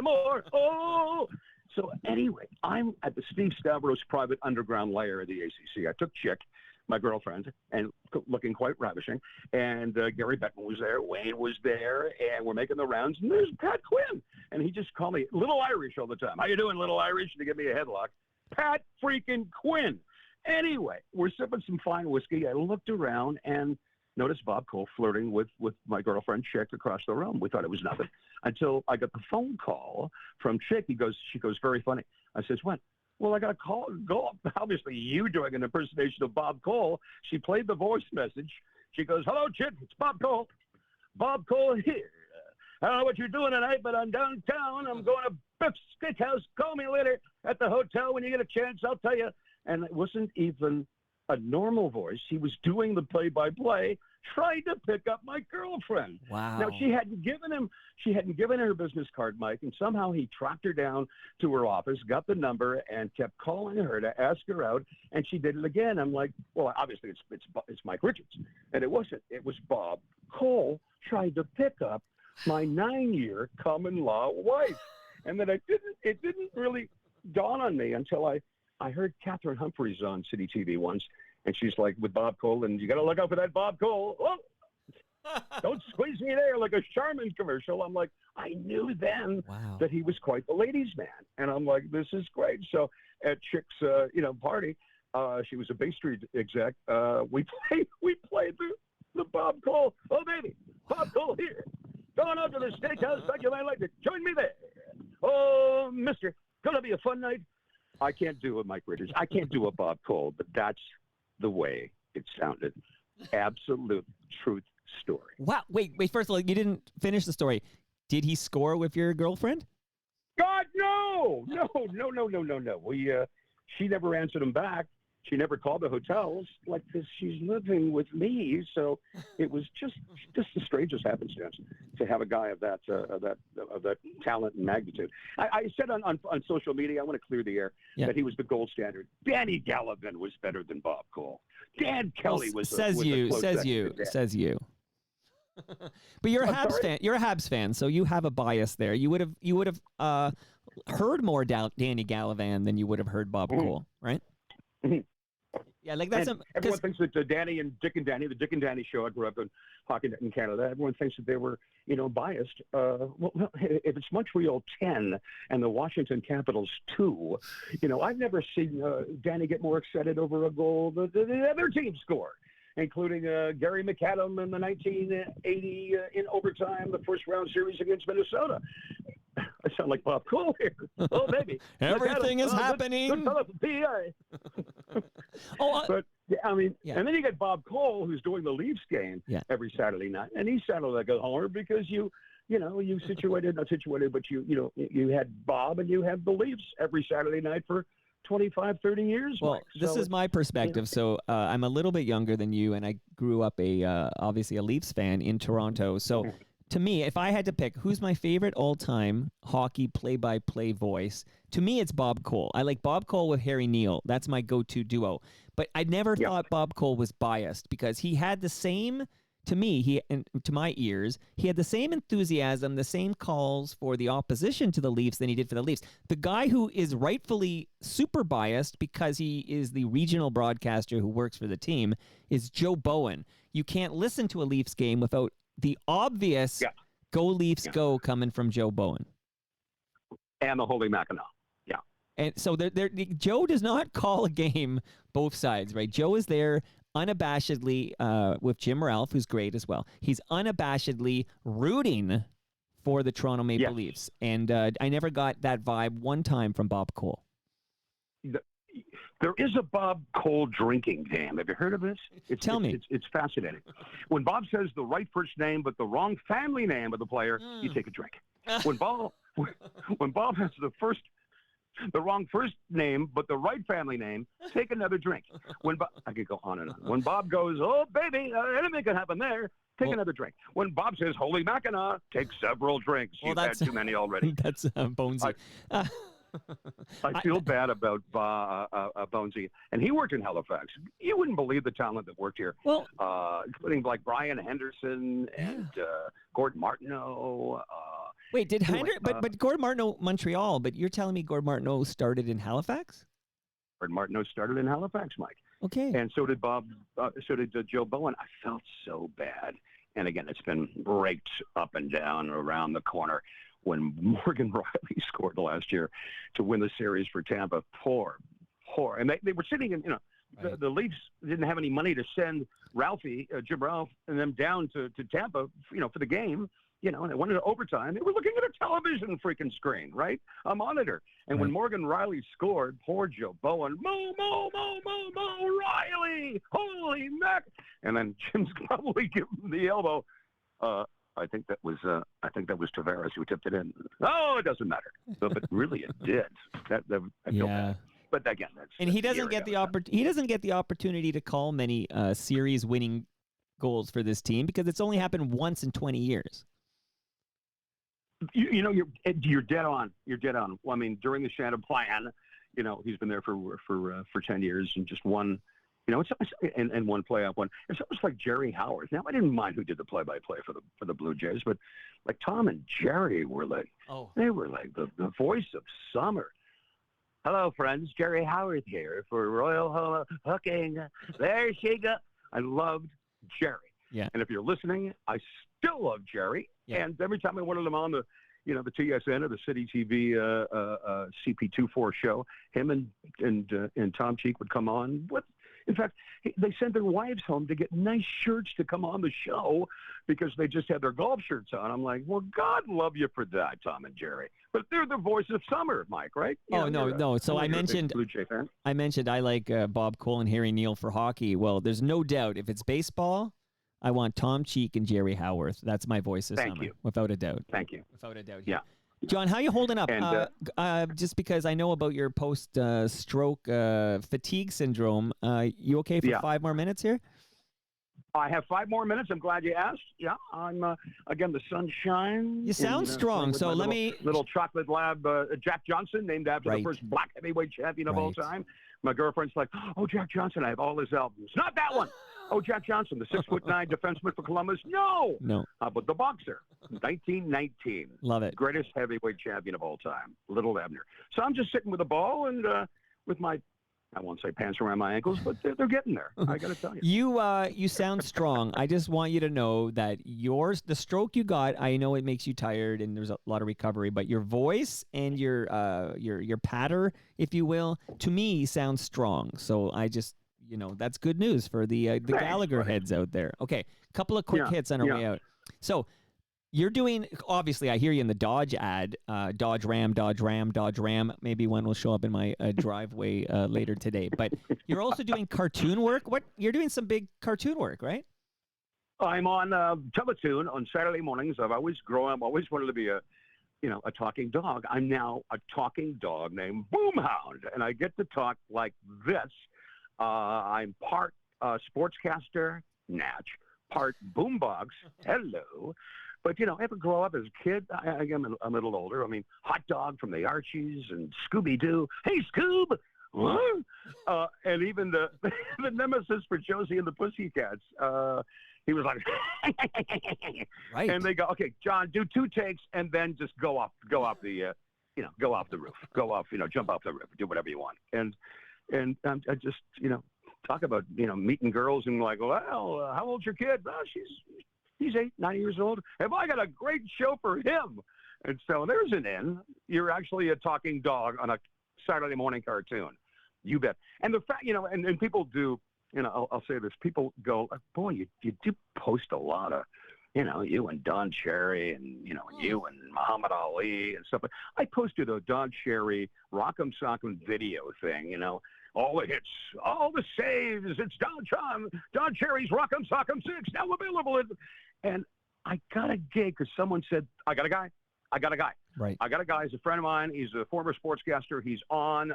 more. Oh. So anyway, I'm at the Steve Stavros private underground lair of the ACC. I took Chick, my girlfriend, and looking quite ravishing. And Gary Bettman was there. Wayne was there. And we're making the rounds. And there's Pat Quinn. And he just called me Little Irish all the time. How you doing, Little Irish? To give me a headlock. Pat freaking Quinn. Anyway, we're sipping some fine whiskey. I looked around and noticed Bob Cole flirting with my girlfriend Chick across the room. We thought it was nothing until I got the phone call from Chick. She goes, very funny. I says, what? Well, I got a call. Go. Obviously, you doing an impersonation of Bob Cole. She played the voice message. She goes, hello, Chick. It's Bob Cole. Bob Cole here. I don't know what you're doing tonight, but I'm downtown. I'm going to Biff's Steakhouse. Call me later at the hotel when you get a chance. I'll tell you. And it wasn't even a normal voice. He was doing the play-by-play, trying to pick up my girlfriend. Wow. Now, she hadn't given her business card, Mike, and somehow he tracked her down to her office, got the number, and kept calling her to ask her out, and she did it again. I'm like, well, obviously it's Mike Richards. And it wasn't. It was Bob Cole trying to pick up my 9-year common law wife. And then it didn't really dawn on me until I heard Catherine Humphreys on City TV once, and she's like, with Bob Cole, and you got to look out for that Bob Cole. Oh, don't squeeze me there like a Charmin commercial. I'm like, I knew then that he was quite the ladies' man. And I'm like, this is great. So at Chick's, party, she was a Bay Street exec. We played the Bob Cole. Oh, baby, Bob Cole here. Going out to the steakhouse. Thought you might like to join me there. Oh, mister, gonna be a fun night. I can't do a Mike Richards. I can't do a Bob Cole, but that's the way it sounded. Absolute truth story. Wow. Wait. First of all, you didn't finish the story. Did he score with your girlfriend? God, no. She never answered him back. She never called the hotels like this. She's living with me, so it was just the strangest happenstance to have a guy of that talent and magnitude. I said on social media, I want to clear the air, that he was the gold standard. Danny Gallagher was better than Bob Cole. Dan Kelly was says you. But you're a Habs fan. You're a Habs fan, so you have a bias there. You would have heard more Danny Gallagher than you would have heard Bob Cole, right? Mm-hmm. Yeah, like that's everyone thinks that Danny and Dick and Danny, the Dick and Danny show. I grew up in hockey in Canada. Everyone thinks that they were, biased. Well, if it's Montreal 10 and the Washington Capitals 2, I've never seen Danny get more excited over a goal than the other team scored, including Gary McAdam in the 1980 in overtime, the first round series against Minnesota. I sound like Bob Cole here. Oh, baby. Everything is happening. Good fellow from PI. But, and then you get Bob Cole, who's doing the Leafs game every Saturday night. And he sounded like a homer because you had Bob and you had the Leafs every Saturday night for 25, 30 years. Well, Mike. this is my perspective. So I'm a little bit younger than you, and I grew up obviously a Leafs fan in Toronto. So to me, if I had to pick who's my favorite all-time hockey play-by-play voice, to me it's Bob Cole. I like Bob Cole with Harry Neal. That's my go-to duo. But I never thought Bob Cole was biased because he had the same, to me, and to my ears, he had the same enthusiasm, the same calls for the opposition to the Leafs than he did for the Leafs. The guy who is rightfully super biased because he is the regional broadcaster who works for the team is Joe Bowen. You can't listen to a Leafs game without the obvious "Go Leafs Go" coming from Joe Bowen. And the Holy Mackinac. Yeah. And so Joe does not call a game both sides, right? Joe is there unabashedly with Jim Ralph, who's great as well. He's unabashedly rooting for the Toronto Maple Leafs. And I never got that vibe one time from Bob Cole. There is a Bob Cole drinking game. Have you heard of this? Tell me. It's fascinating. When Bob says the right first name but the wrong family name of the player, you take a drink. When Bob has the wrong first name but the right family name, take another drink. I could go on and on. When Bob goes, "Oh baby, anything can happen there," take another drink. When Bob says "Holy Mackinac," take several drinks. You've had too many already. That's Bonesy. I feel bad about Bonesy, and he worked in Halifax. You wouldn't believe the talent that worked here, including like Brian Henderson and Gordon Martineau. Wait, did but Gordon Martineau Montreal? But you're telling me Gordon Martineau started in Halifax? Gordon Martineau started in Halifax, Mike. Okay. And so did Bob. So did Joe Bowen. I felt so bad, and again, it's been raked up and down around the corner. When Morgan Riley scored last year to win the series for Tampa, poor. And they were sitting in, the Leafs didn't have any money to send Ralphie, Jim Ralph, and them down to Tampa, for the game, and they went into overtime. They were looking at a television freaking screen, right? A monitor. And when Morgan Riley scored, poor Joe Bowen, Mo, Riley, holy Mac. And then Jim's probably giving him the elbow. I think that was Tavares who tipped it in. Oh, it doesn't matter. But really, it did. I feel bad. But again, he doesn't get the opportunity to call many series-winning goals for this team because it's only happened once in 20 years. You're dead on. You're dead on. Well, I mean, during the Shannon plan, he's been there for 10 years and just won. And one playoff one. It's almost like Jerry Howard. Now, I didn't mind who did the play-by-play for the Blue Jays, but like Tom and Jerry were like, they were like the voice of summer. Hello, friends. Jerry Howard here for Royal Hooking. There she goes. I loved Jerry. Yeah. And if you're listening, I still love Jerry. Yeah. And every time I wanted him on the TSN or the City TV CP24 show, him and Tom Cheek would come on. In fact, they sent their wives home to get nice shirts to come on the show because they just had their golf shirts on. I'm like, well, God love you for that, Tom and Jerry. But they're the voice of summer, Mike, right? No. So I mentioned I like Bob Cole and Harry Neal for hockey. Well, there's no doubt if it's baseball, I want Tom Cheek and Jerry Howarth. That's my voice of summer, without a doubt. Thank you. Without a doubt. Yeah. John, how you holding up? And, just because I know about your post-stroke fatigue syndrome, you okay for 5 more minutes here? I have 5 more minutes. I'm glad you asked. Yeah, I'm, again, the sun shines. You sound strong, so let me... Little chocolate lab, Jack Johnson, named after the first black heavyweight champion of all time. My girlfriend's like, oh, Jack Johnson, I have all his albums. Not that one. Oh, Jack Johnson, the 6'9" defenseman for Columbus. No. But the boxer, 1919. Love it. Greatest heavyweight champion of all time, Little Abner. So I'm just sitting with a ball and with my, I won't say pants around my ankles, but they're getting there. I got to tell you. You sound strong. I just want you to know that the stroke you got, I know it makes you tired and there's a lot of recovery, but your voice and your patter, if you will, to me sounds strong. So I just, that's good news for the Gallagher heads out there. Okay, couple of quick hits on our way out. So you're doing, obviously, I hear you in the Dodge ad, Dodge Ram. Maybe one will show up in my driveway later today. But you're also doing cartoon work. You're doing some big cartoon work, right? I'm on Teletoon on Saturday mornings. I've always wanted to be a talking dog. I'm now a talking dog named Boomhound, and I get to talk like this. I'm part sportscaster, Natch, part boombox, hello, But you know, I ever grow up as a kid. I'm a little older. I mean, Hot Dog from the Archies and Scooby Doo. Hey, Scoob. Huh? And even the the nemesis for Josie and the Pussycats. He was like, Right. and they go, okay, John, do 2 takes, and then just go off the, go off the roof, jump off the roof, do whatever you want. And I just, talk about, meeting girls and like, well, how old's your kid? Well, he's 8, 9 years old. Have I got a great show for him? And so there's an in. You're actually a talking dog on a Saturday morning cartoon. You bet. And the fact, and people do, I'll say this, people go, boy, you do post a lot of, you and Don Cherry and, you and Muhammad Ali and stuff. But I posted a Don Cherry Rock'em Sock'em video thing, all the hits, all the saves. It's Don Cherry's Rock'em Sock'em 6 now available. And I got a gig because someone said, I got a guy. Right. I got a guy. He's a friend of mine. He's a former sportscaster. He's on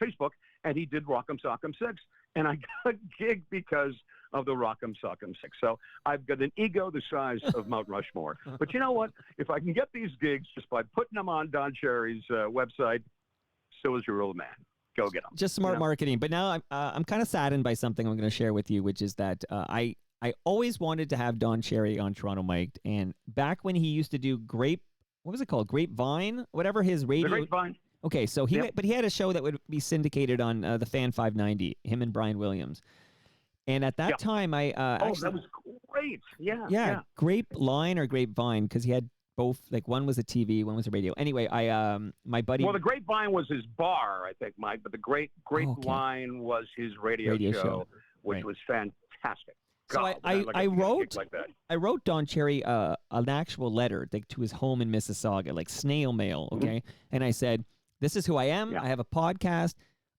Facebook, and he did Rock'em Sock'em 6. And I got a gig because of the Rock'em Sock'em 6. So I've got an ego the size of Mount Rushmore. But you know what? If I can get these gigs just by putting them on Don Cherry's website, so is your old man. Go get them. Just smart marketing. But now I'm kind of saddened by something I'm going to share with you, which is that I always wanted to have Don Cherry on Toronto Mic'd. And back when he used to do what was it called? Grapevine? Whatever his radio. The Grapevine. Okay, so but he had a show that would be syndicated on the Fan 590, him and Brian Williams. And at that time, I actually, that was great. Yeah, Grapeline or Grapevine, because he had both. Like one was a TV, one was a radio. Anyway, my buddy. Well, the Grapevine was his bar, I think, Mike. But the Grapeline was his radio show, which was fantastic. So God, I wrote Don Cherry an actual letter to his home in Mississauga, like snail mail, okay? And I said, this is who I am. Yeah. I have a podcast.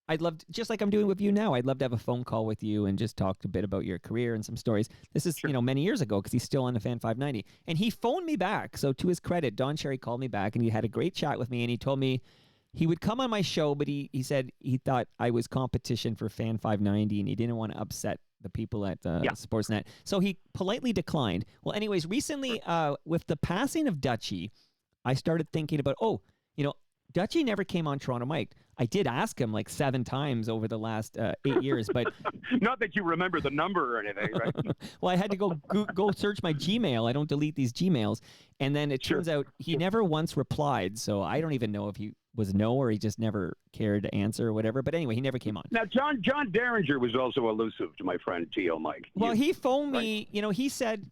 I'd love to, just like I'm doing with you now, I'd love to have a phone call with you and just talk a bit about your career and some stories. This is, many years ago because he's still on the Fan 590. And he phoned me back. So to his credit, Don Cherry called me back and he had a great chat with me and he told me he would come on my show, but he said he thought I was competition for Fan 590 and he didn't want to upset the people at Sportsnet. So he politely declined. Well, anyways, recently with the passing of Dutchie, I started thinking about, Dutchie never came on Toronto Mic'd. I did ask him like 7 times over the last 8 years, but not that you remember the number or anything, right? Well, I had to go search my Gmail. I don't delete these Gmails, and then it turns out he never once replied. So I don't even know if he was no or he just never cared to answer or whatever. But anyway, he never came on. Now, John Derringer was also elusive to my friend T.O. Mike. Well, he phoned me. He said,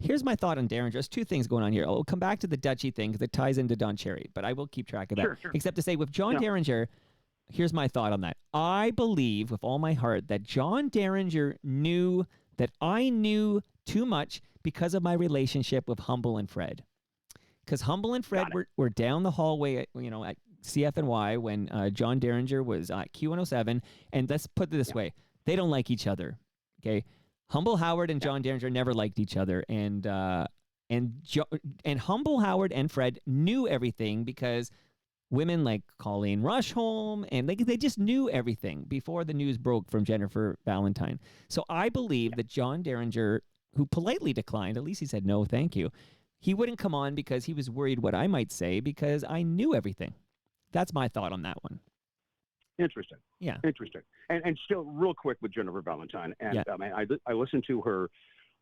here's my thought on Derringer. There's 2 things going on here. I'll come back to the Dutchie thing because it ties into Don Cherry, but I will keep track of that. Sure. Except to say with John Derringer, here's my thought on that. I believe with all my heart that John Derringer knew that I knew too much because of my relationship with Humble and Fred. Because Humble and Fred were down the hallway at CFNY when John Derringer was at Q107. And let's put it this way. They don't like each other. Okay. Humble Howard and John Derringer never liked each other. And Humble Howard and Fred knew everything because women like Colleen Rushholm and they just knew everything before the news broke from Jennifer Valentine. So I believe that John Derringer, who politely declined, at least he said no, thank you. He wouldn't come on because he was worried what I might say because I knew everything. That's my thought on that one. Interesting. Yeah. Interesting. And still real quick with Jennifer Valentine. And I listened to her.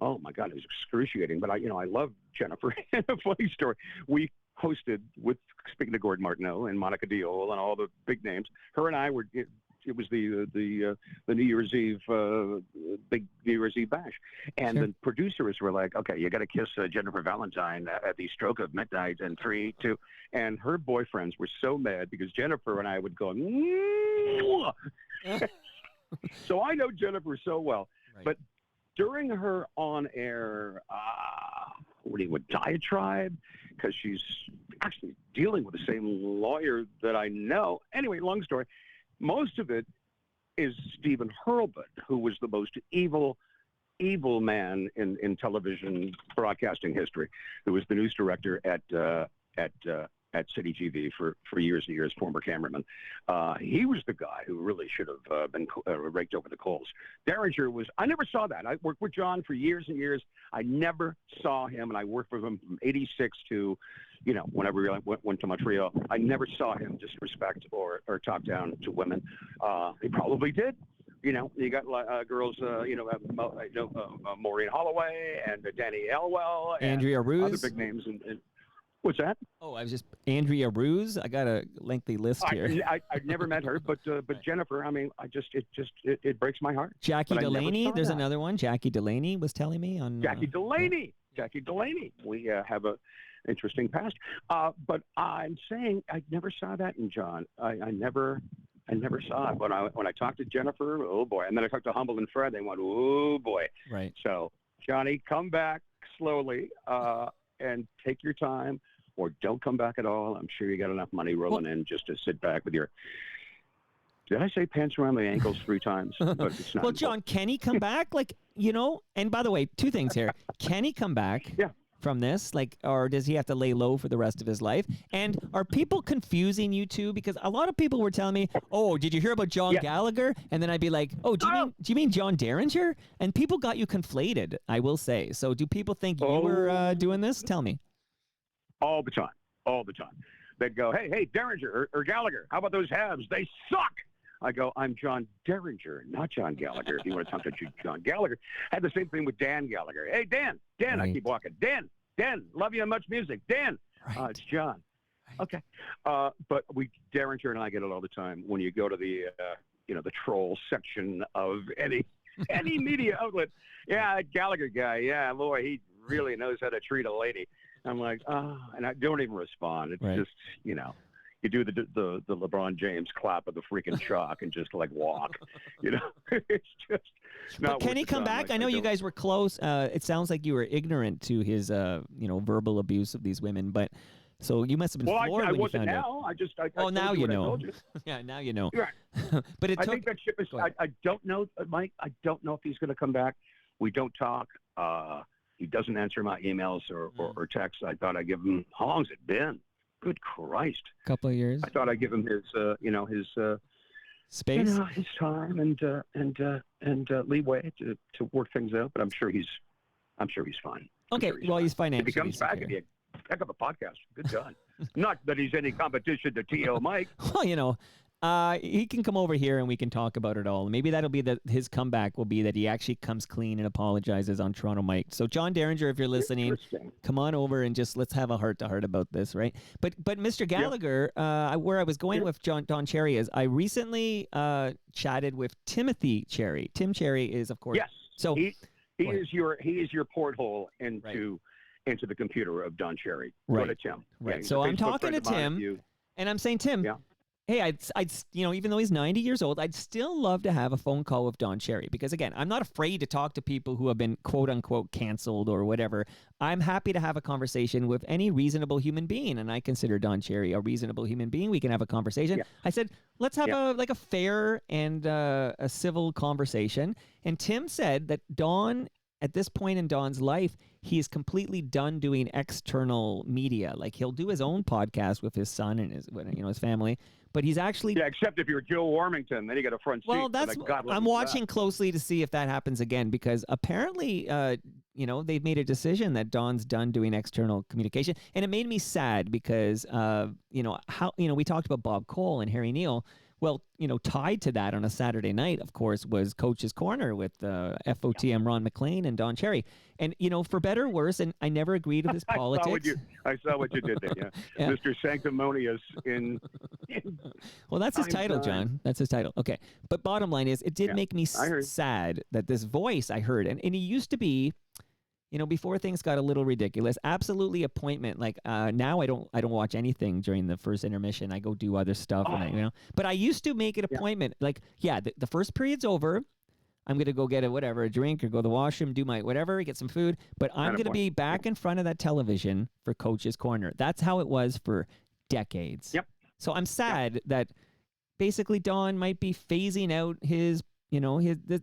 Oh my God, it was excruciating. But I love Jennifer. A funny story. We hosted with, speaking to Gordon Martineau and Monica Diol and all the big names. Her and I were. It was the New Year's Eve big New Year's Eve bash, and the producers were like, "Okay, you got to kiss Jennifer Valentine at the stroke of midnight in 3, 2," and her boyfriends were so mad because Jennifer and I would go, so I know Jennifer so well, but during her on-air, diatribe, because she's actually dealing with the same lawyer that I know. Anyway, long story. Most of it is Stephen Hurlbut, who was the most evil man in television broadcasting history, who was the news director at at City TV for years and years, former cameraman. He was the guy who really should have been raked over the coals. Derringer I never saw that. I worked with John for years and years. I never saw him, and I worked with him from 86 to, whenever we went to Montreal. I never saw him disrespect or talk down to women. He probably did. You got girls, Maureen Holloway and Danny Elwell. And Andrea Ruse. Other big names. And what's that? Oh, Andrea Ruse. I got a lengthy list here. I've never met her, but Jennifer, I mean, it breaks my heart. Jackie Delaney. There's another one. Jackie Delaney was telling me on. Jackie Delaney. Jackie Delaney. We have a interesting past. But I'm saying I never saw that in John. I never saw it. When I talked to Jennifer, oh boy, and then I talked to Humble and Fred, they went, oh boy. Right. So Johnny, come back slowly and take your time, or don't come back at all. I'm sure you got enough money rolling in just to sit back with your. Did I say pants around the ankles 3 times? But it's not well, John, can he come back? And by the way, 2 things here. Can he come back? Yeah. From this, or does he have to lay low for the rest of his life? And are people confusing you two? Because a lot of people were telling me, "Oh, did you hear about John Gallagher?" And then I'd be like, "Oh, do you mean John Derringer?" And people got you conflated, I will say. So, do people think you were doing this? Tell me. All the time. They'd go, "Hey, Derringer or Gallagher, how about those halves? They suck." I go, "I'm John Derringer, not John Gallagher. If you want to talk to John Gallagher." I had the same thing with Dan Gallagher. "Hey, Dan, right. I keep walking. Dan, love you and much music. Dan." Right. It's John. Right. Okay. But Derringer and I get it all the time when you go to the, the troll section of any media outlet. "Yeah, that Gallagher guy. Yeah, boy, he really knows how to treat a lady." I'm like, and I don't even respond. It's just, you do the LeBron James clap of the freaking chalk and just walk, it's just not. But can he come back? I know you guys were close. It sounds like you were ignorant to his, verbal abuse of these women, but so you must have been floored when you found out. I now you know. You. Yeah, now you know. Right. But I think that ship is. I don't know, Mike. I don't know if he's going to come back. We don't talk. He doesn't answer my emails or texts. I thought I'd give him. How long's it been? Good Christ! Couple of years. I thought I'd give him his, his space, his time and leeway to work things out. But I'm sure he's fine. Okay, he's fine. If he comes back and he heck of a podcast, good God. Not that he's any competition to T.O. Mike. Well, he can come over here and we can talk about it all. Maybe that'll be his comeback will be that he actually comes clean and apologizes on Toronto Mike. So John Derringer, if you're listening, come on over and just let's have a heart-to-heart about this, right? But Mr. Gallagher, where I was going with Don Cherry is I recently chatted with Timothy Cherry. Tim Cherry is, of course. Yes. So he is your porthole into the computer of Don Cherry. Right. Go to Tim. Right. Yeah, so I'm talking to Tim, and I'm saying, Tim. Yeah. Hey, I'd even though he's 90 years old, I'd still love to have a phone call with Don Cherry because, again, I'm not afraid to talk to people who have been quote unquote canceled or whatever. I'm happy to have a conversation with any reasonable human being, and I consider Don Cherry a reasonable human being. We can have a conversation. Yeah. I said, let's have a fair and a civil conversation. And Tim said that Don, at this point in Don's life, he is completely done doing external media. Like he'll do his own podcast with his son and his family. But he's actually except if you're Joe Warmington, then you got a front seat. Well, I'm watching closely to see if that happens again because apparently, they've made a decision that Don's done doing external communication, and it made me sad because we talked about Bob Cole and Harry Neal. Well, tied to that on a Saturday night, of course, was Coach's Corner with FOTM Ron McLean and Don Cherry. And, for better or worse, and I never agreed with his politics. I saw what you did there, yeah. Mr. Sanctimonious in Well, that's his title, John. That's his title. Okay. But bottom line is, it did make me sad that this voice I heard, and he used to be, before things got a little ridiculous, absolutely appointment. Like now I don't watch anything during the first intermission. I go do other stuff, But I used to make an appointment. Like, the first period's over. I'm gonna go get a drink or go to the washroom, do my whatever, get some food. But I'm gonna be back in front of that television for Coach's Corner. That's how it was for decades. Yep. So I'm sad that basically Don might be phasing out his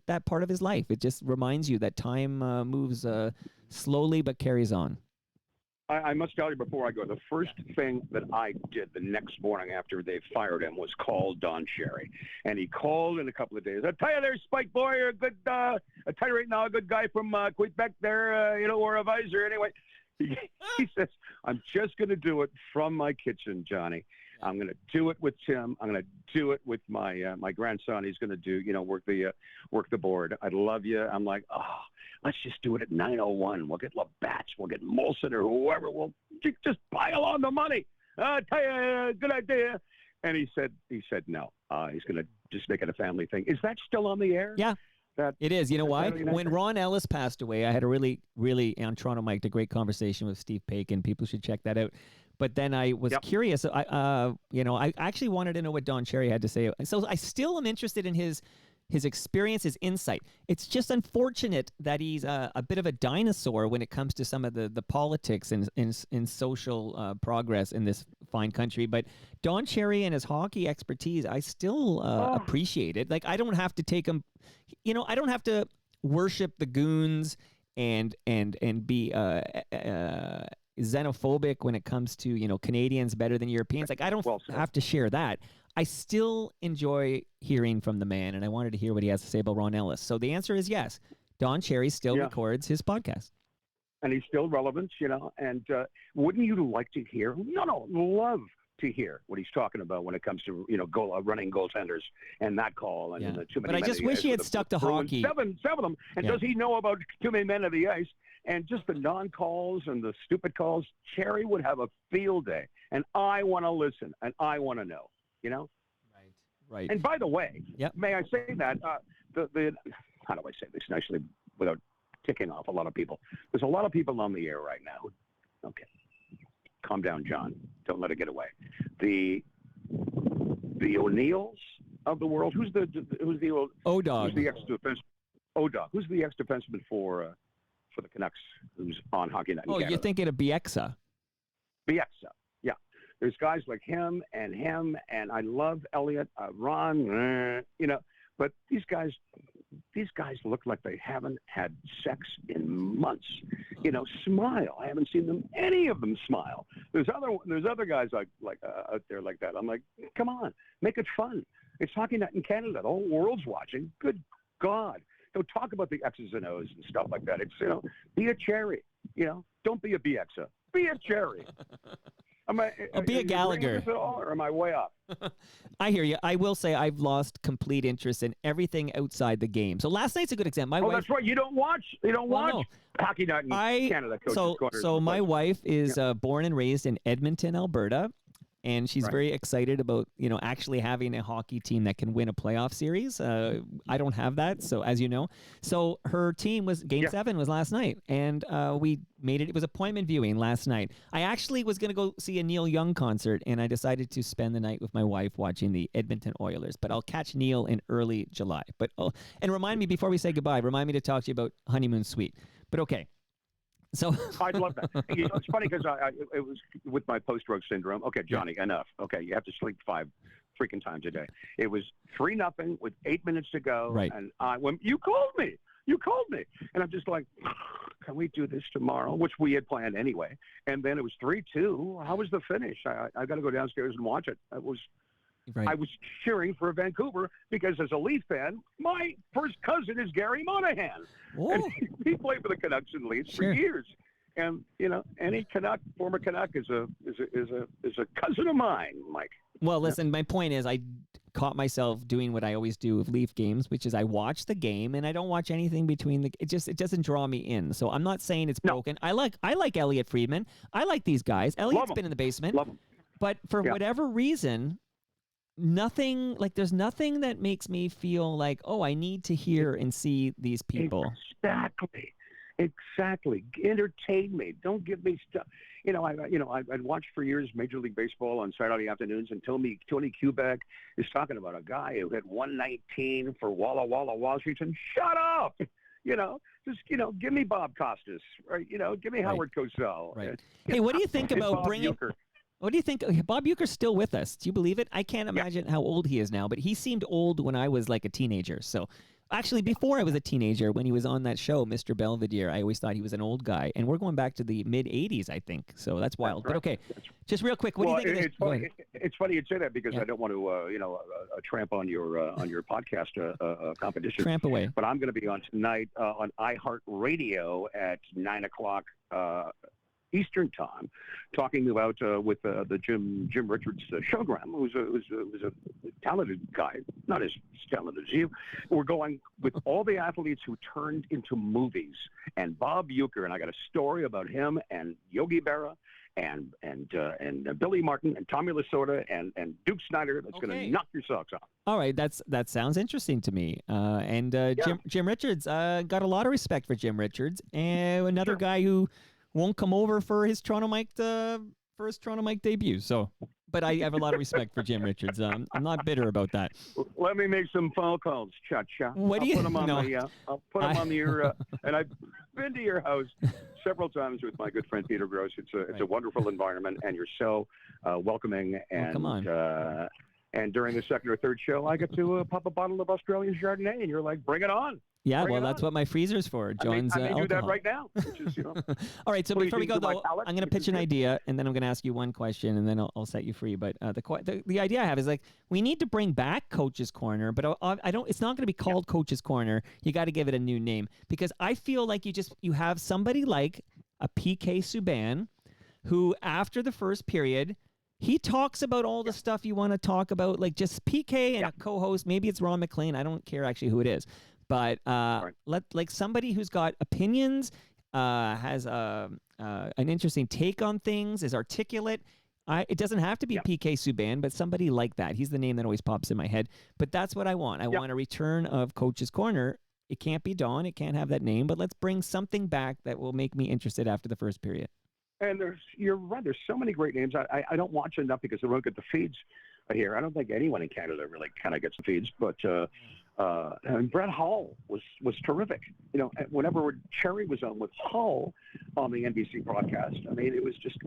that part of his life. It just reminds you that time moves slowly but carries on. I must tell you before I go, the first thing that I did the next morning after they fired him was call Don Cherry. And he called in a couple of days. I tell you there, Spike Boy, you're a good, I tell you right now, a good guy from Quebec there, or a visor. Anyway, he says, I'm just going to do it from my kitchen, Johnny. I'm going to do it with Tim. I'm going to do it with my my grandson. He's going to do, work the board. I love you. I'm like, let's just do it at 9:01. We'll get Labatt's. We'll get Molson or whoever. We'll just pile on the money. I tell you, good idea. And he said no. He's going to just make it a family thing. Is that still on the air? Yeah. It is. You know why? When Ron Ellis passed away, I had a really, on Toronto Mike, a great conversation with Steve Paikin. People should check that out. But then I was curious. I actually wanted to know what Don Cherry had to say. So I still am interested in his experience, his insight. It's just unfortunate that he's a bit of a dinosaur when it comes to some of the politics and in social progress in this fine country. But Don Cherry and his hockey expertise, I still appreciate it. Like, I don't have to take him, I don't have to worship the goons and be xenophobic when it comes to, Canadians better than Europeans. Like, I don't have to share that. I still enjoy hearing from the man, and I wanted to hear what he has to say about Ron Ellis. So the answer is yes. Don Cherry still records his podcast. And he's still relevant, and wouldn't you like to hear? No, love to hear what he's talking about when it comes to, running goaltenders and that call and the too many. But I just wish he had stuck to hockey. Seven of them. And does he know about too many men of the ice? And just the non-calls and the stupid calls, Cherry would have a field day. And I want to listen, and I want to know, Right. And by the way, may I say that, the how do I say this nicely without ticking off a lot of people? There's a lot of people on the air right now. Okay. Calm down, John. Don't let it get away. The O'Neills of the world, who's the old O-Dog? Who's the ex-defense? O-Dog. Who's the ex-defenseman for the Canucks, who's on Hockey Night in Canada? You're thinking of Bieksa. Bieksa, yeah. There's guys like him, and I love Elliott, Ron, but these guys look like they haven't had sex in months. Smile. I haven't seen any of them smile. There's other guys like out there like that. I'm like, come on, make it fun. It's Hockey Night in Canada. The whole world's watching. Good God. Don't talk about the X's and O's and stuff like that. It's, be a Cherry. Don't be a BXA. Be a Cherry. Be a Gallagher. At all, or am I way up? I hear you. I will say I've lost complete interest in everything outside the game. So last night's a good example. My wife, that's right. You don't watch Hockey Night in Canada. So my wife is born and raised in Edmonton, Alberta. And she's very excited about, actually having a hockey team that can win a playoff series. I don't have that, so as you know. So her team was, Game 7 was last night, and we made it. It was appointment viewing last night. I actually was going to go see a Neil Young concert, and I decided to spend the night with my wife watching the Edmonton Oilers. But I'll catch Neil in early July. And remind me, before we say goodbye, to talk to you about Honeymoon Suite. But okay. So I'd love that. It's funny because it was with my post-stroke syndrome. Okay, Johnny, enough. Okay, you have to sleep 5 freaking times a day. It was 3-0 with 8 minutes to go. Right. And when you called me, and I'm just like, can we do this tomorrow? Which we had planned anyway. And then it was 3-2. How was the finish? I got to go downstairs and watch it. I was cheering for Vancouver because as a Leaf fan, my first cousin is Gary Monahan. And he played for the Canucks and Leafs for years. And any former Canuck is a cousin of mine, Mike. Well, listen, my point is I caught myself doing what I always do with Leaf games, which is I watch the game and I don't watch anything between it doesn't draw me in. So I'm not saying it's broken. I like Elliot Friedman. I like these guys. Elliot's been in the basement. Love him. But for whatever reason, there's nothing that makes me feel like, I need to hear and see these people. Exactly. Entertain me. Don't give me stuff. I'd watched for years Major League Baseball on Saturday afternoons, and Tony Kubek is talking about a guy who hit 119 for Walla Walla, Washington. Shut up. Give me Bob Costas, right? Give me Howard Cosell. Right. Hey, what do you think about bringing? What do you think? Bob Uecker's still with us. Do you believe it? I can't imagine how old he is now, but he seemed old when I was like a teenager. So Actually, before I was a teenager, when he was on that show, Mr. Belvedere, I always thought he was an old guy. And we're going back to the mid-'80s, I think. So that's wild. But okay, just real quick, what do you think of this? It's funny. It's funny you'd say that because I don't want to, tramp on your podcast competition. Tramp away. But I'm going to be on tonight on iHeartRadio at 9:00 Eastern Time, talking about with the Jim Richards showgram, who's a talented guy, not as talented as you. We're going with all the athletes who turned into movies, and Bob Uecker, and I got a story about him and Yogi Berra and Billy Martin and Tommy Lasorda and Duke Snyder. That's going to knock your socks off. All right, that sounds interesting to me. Jim Richards, got a lot of respect for Jim Richards, and another guy who won't come over for his Toronto Mike debut. So, but I have a lot of respect forIm Richards. I'm not bitter about that. Let me make some phone calls, Cha-Cha. What do you? I'll put them on your. And I've been to your house several times with my good friend Peter Gross. It's a wonderful environment, and you're so welcoming. And come on. And during the second or third show, I get to pop a bottle of Australian Chardonnay, and you're like, bring it on. Yeah, well, that's what my freezer's for. John's I may do that alcohol. right now. Which is, All right, so before we go, though, I'm going to pitch an idea, and then I'm going to ask you one question, and then I'll set you free. But the idea I have is, like, we need to bring back Coach's Corner, but I don't. It's not going to be called Coach's Corner. You got to give it a new name, because I feel like you have somebody like a PK Subban, who after the first period, he talks about all the stuff you want to talk about, like just PK and a co-host. Maybe it's Ron McLean. I don't care actually who it is. But like somebody who's got opinions, has an interesting take on things, is articulate. It doesn't have to be PK Subban, but somebody like that. He's the name that always pops in my head. But that's what I want. I want a return of Coach's Corner. It can't be Dawn. It can't have that name. But let's bring something back that will make me interested after the first period. And you're right. There's so many great names. I don't watch enough because I don't get the feeds here. I don't think anyone in Canada really kind of gets the feeds, but. And Brett Hull was terrific. You know, whenever Cherry was on with Hull on the NBC broadcast, I mean, it was just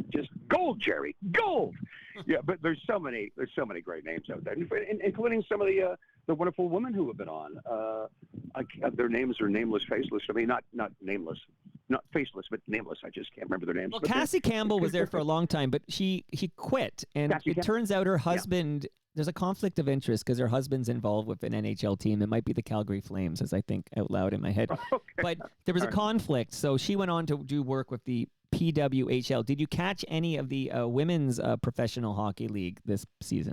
gold, Jerry, gold. Yeah, but there's so many great names out there, including some of the wonderful women who have been on. Their names are nameless, faceless. I mean, not nameless, not faceless, but nameless. I just can't remember their names. Well, Cassie Campbell was there for a long time, but she quit, and it turns out her husband. There's a conflict of interest because her husband's involved with an NHL team. It might be the Calgary Flames, as I think out loud in my head. Okay. But there was a conflict, so she went on to do work with the PWHL. Did you catch any of the women's professional hockey league this season?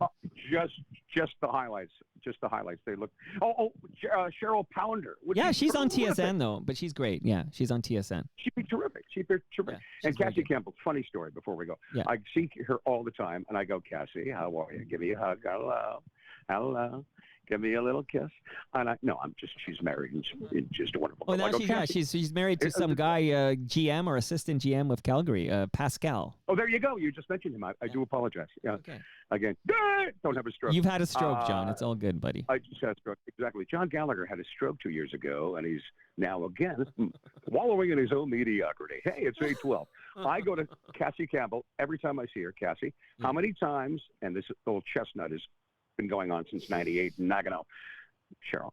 Just the highlights. Just the highlights. They look. Cheryl Pounder. Yeah, she's on TSN though, but she's great. Yeah, she's on TSN. She'd be terrific. Yeah, and Cassie Campbell. Funny story. Before we go, I see her all the time, and I go, Cassie, how are you? Give me a hug. Hello. Give me a little kiss. And she's married and just a wonderful. Oh, now she's married to some guy, GM or assistant GM with Calgary, Pascal. Oh, there you go. You just mentioned him. I do apologize. Yeah. Okay. Again, don't have a stroke. You've had a stroke, John. It's all good, buddy. I just had a stroke. Exactly. John Gallagher had a stroke 2 years ago, and he's now again wallowing in his own mediocrity. Hey, it's 8:12. I go to Cassie Campbell every time I see her. Cassie, how many times? And this old chestnut has been going on since '98. Nagano. Cheryl.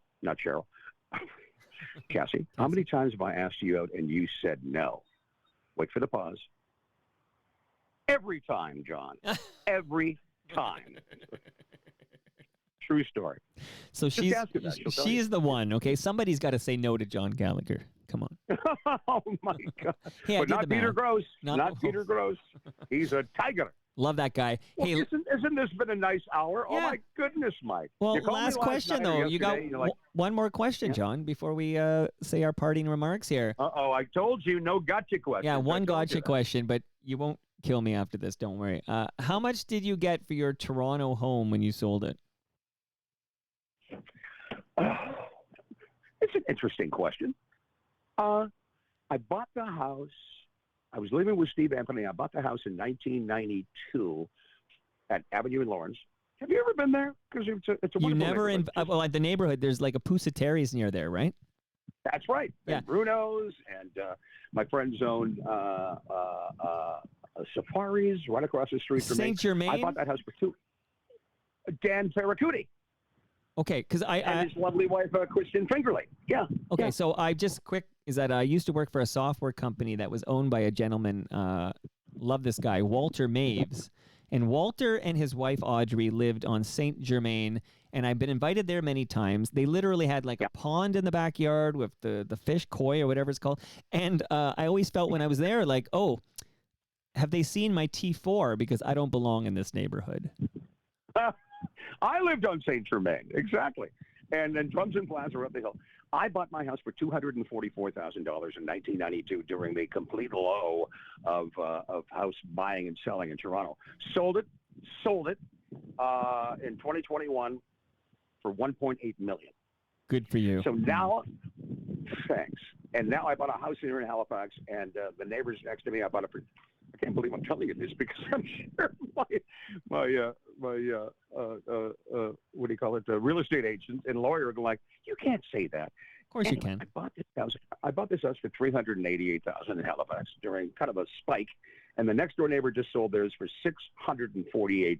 Cassie, how many times have I asked you out and you said no? Wait for the pause. Every time, John. Every time. True story. So she is the one, okay? Somebody's got to say no to John Gallagher. Come on. Oh, my God. Hey, but not Peter Gross. Not Peter Gross. He's a tiger. Love that guy. Well, hey, isn't this been a nice hour? Yeah. Oh, my goodness, Mike. Well, last question, though. You got one more question, John, before we say our parting remarks here. Uh-oh, I told you, no gotcha question. Yeah, one gotcha question, but you won't kill me after this. Don't worry. How much did you get for your Toronto home when you sold it? It's an interesting question. I bought the house. I was living with Steve Anthony. I bought the house in 1992 at Avenue in Lawrence. Have you ever been there? Because it's a wonderful neighborhood. Well, at the neighborhood, there's like a Pusatari's near there, right? That's right. Yeah. And Bruno's, and my friends own Safaris right across the street from me. Saint Germain? I bought that house for $2. Dan Ferracuti. Okay, because and his lovely wife, Kristen Fingerly. Yeah. okay, yeah. so I just quick is that I used to work for a software company that was owned by a gentleman. Love this guy, Walter Maves, and Walter and his wife Audrey lived on Saint Germain, and I've been invited there many times. They literally had like a pond in the backyard with the fish koi or whatever it's called, and I always felt when I was there like, oh, have they seen my T4 because I don't belong in this neighborhood. I lived on Saint Germain, exactly, and then Drums and Plaza up the hill. I bought my house for $244,000 in 1992 during the complete low of house buying and selling in Toronto. Sold it in 2021 for $1.8 million. Good for you. So now, thanks. And now I bought a house here in Halifax, and the neighbors next to me, I bought it for. I can't believe I'm telling you this because I'm sure my what do you call it? Real estate agent and lawyer are like, you can't say that. Of course anyway, you can. I bought this house for $388,000 in Halifax during kind of a spike, and the next door neighbor just sold theirs for $648,000.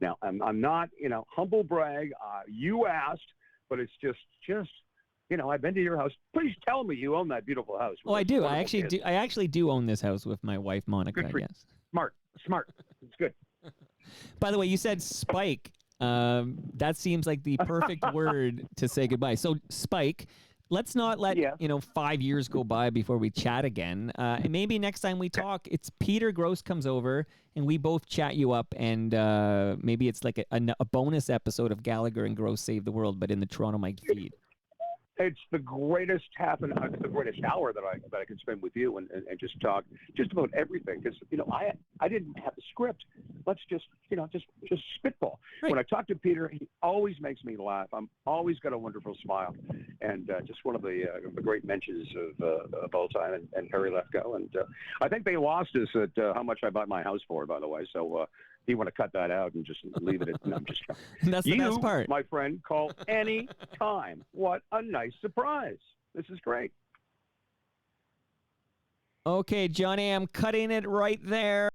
Now I'm not humble brag. You asked, but it's just. I've been to your house. Please tell me you own that beautiful house. Oh, I do. I actually do own this house with my wife, Monica. Good for yes. Smart. It's good. By the way, you said spike. That seems like the perfect word to say goodbye. So spike. Let's not let 5 years go by before we chat again. And maybe next time we talk, it's Peter Gross comes over and we both chat you up, and maybe it's like a bonus episode of Gallagher and Gross Save the World, but in the Toronto Mike feed. It's the greatest the greatest hour that I can spend with you and just talk just about everything, because I didn't have a script. Let's just spitball. Right. When I talk to Peter, he always makes me laugh. I'm always got a wonderful smile, and just one of the great mentions of all time. And Harry left go, and I think they lost us at how much I bought my house for. By the way, so. You want to cut that out and just leave it at no, I'm just That's the best part. My friend, call any time. What a nice surprise. This is great. Okay, Johnny, I'm cutting it right there.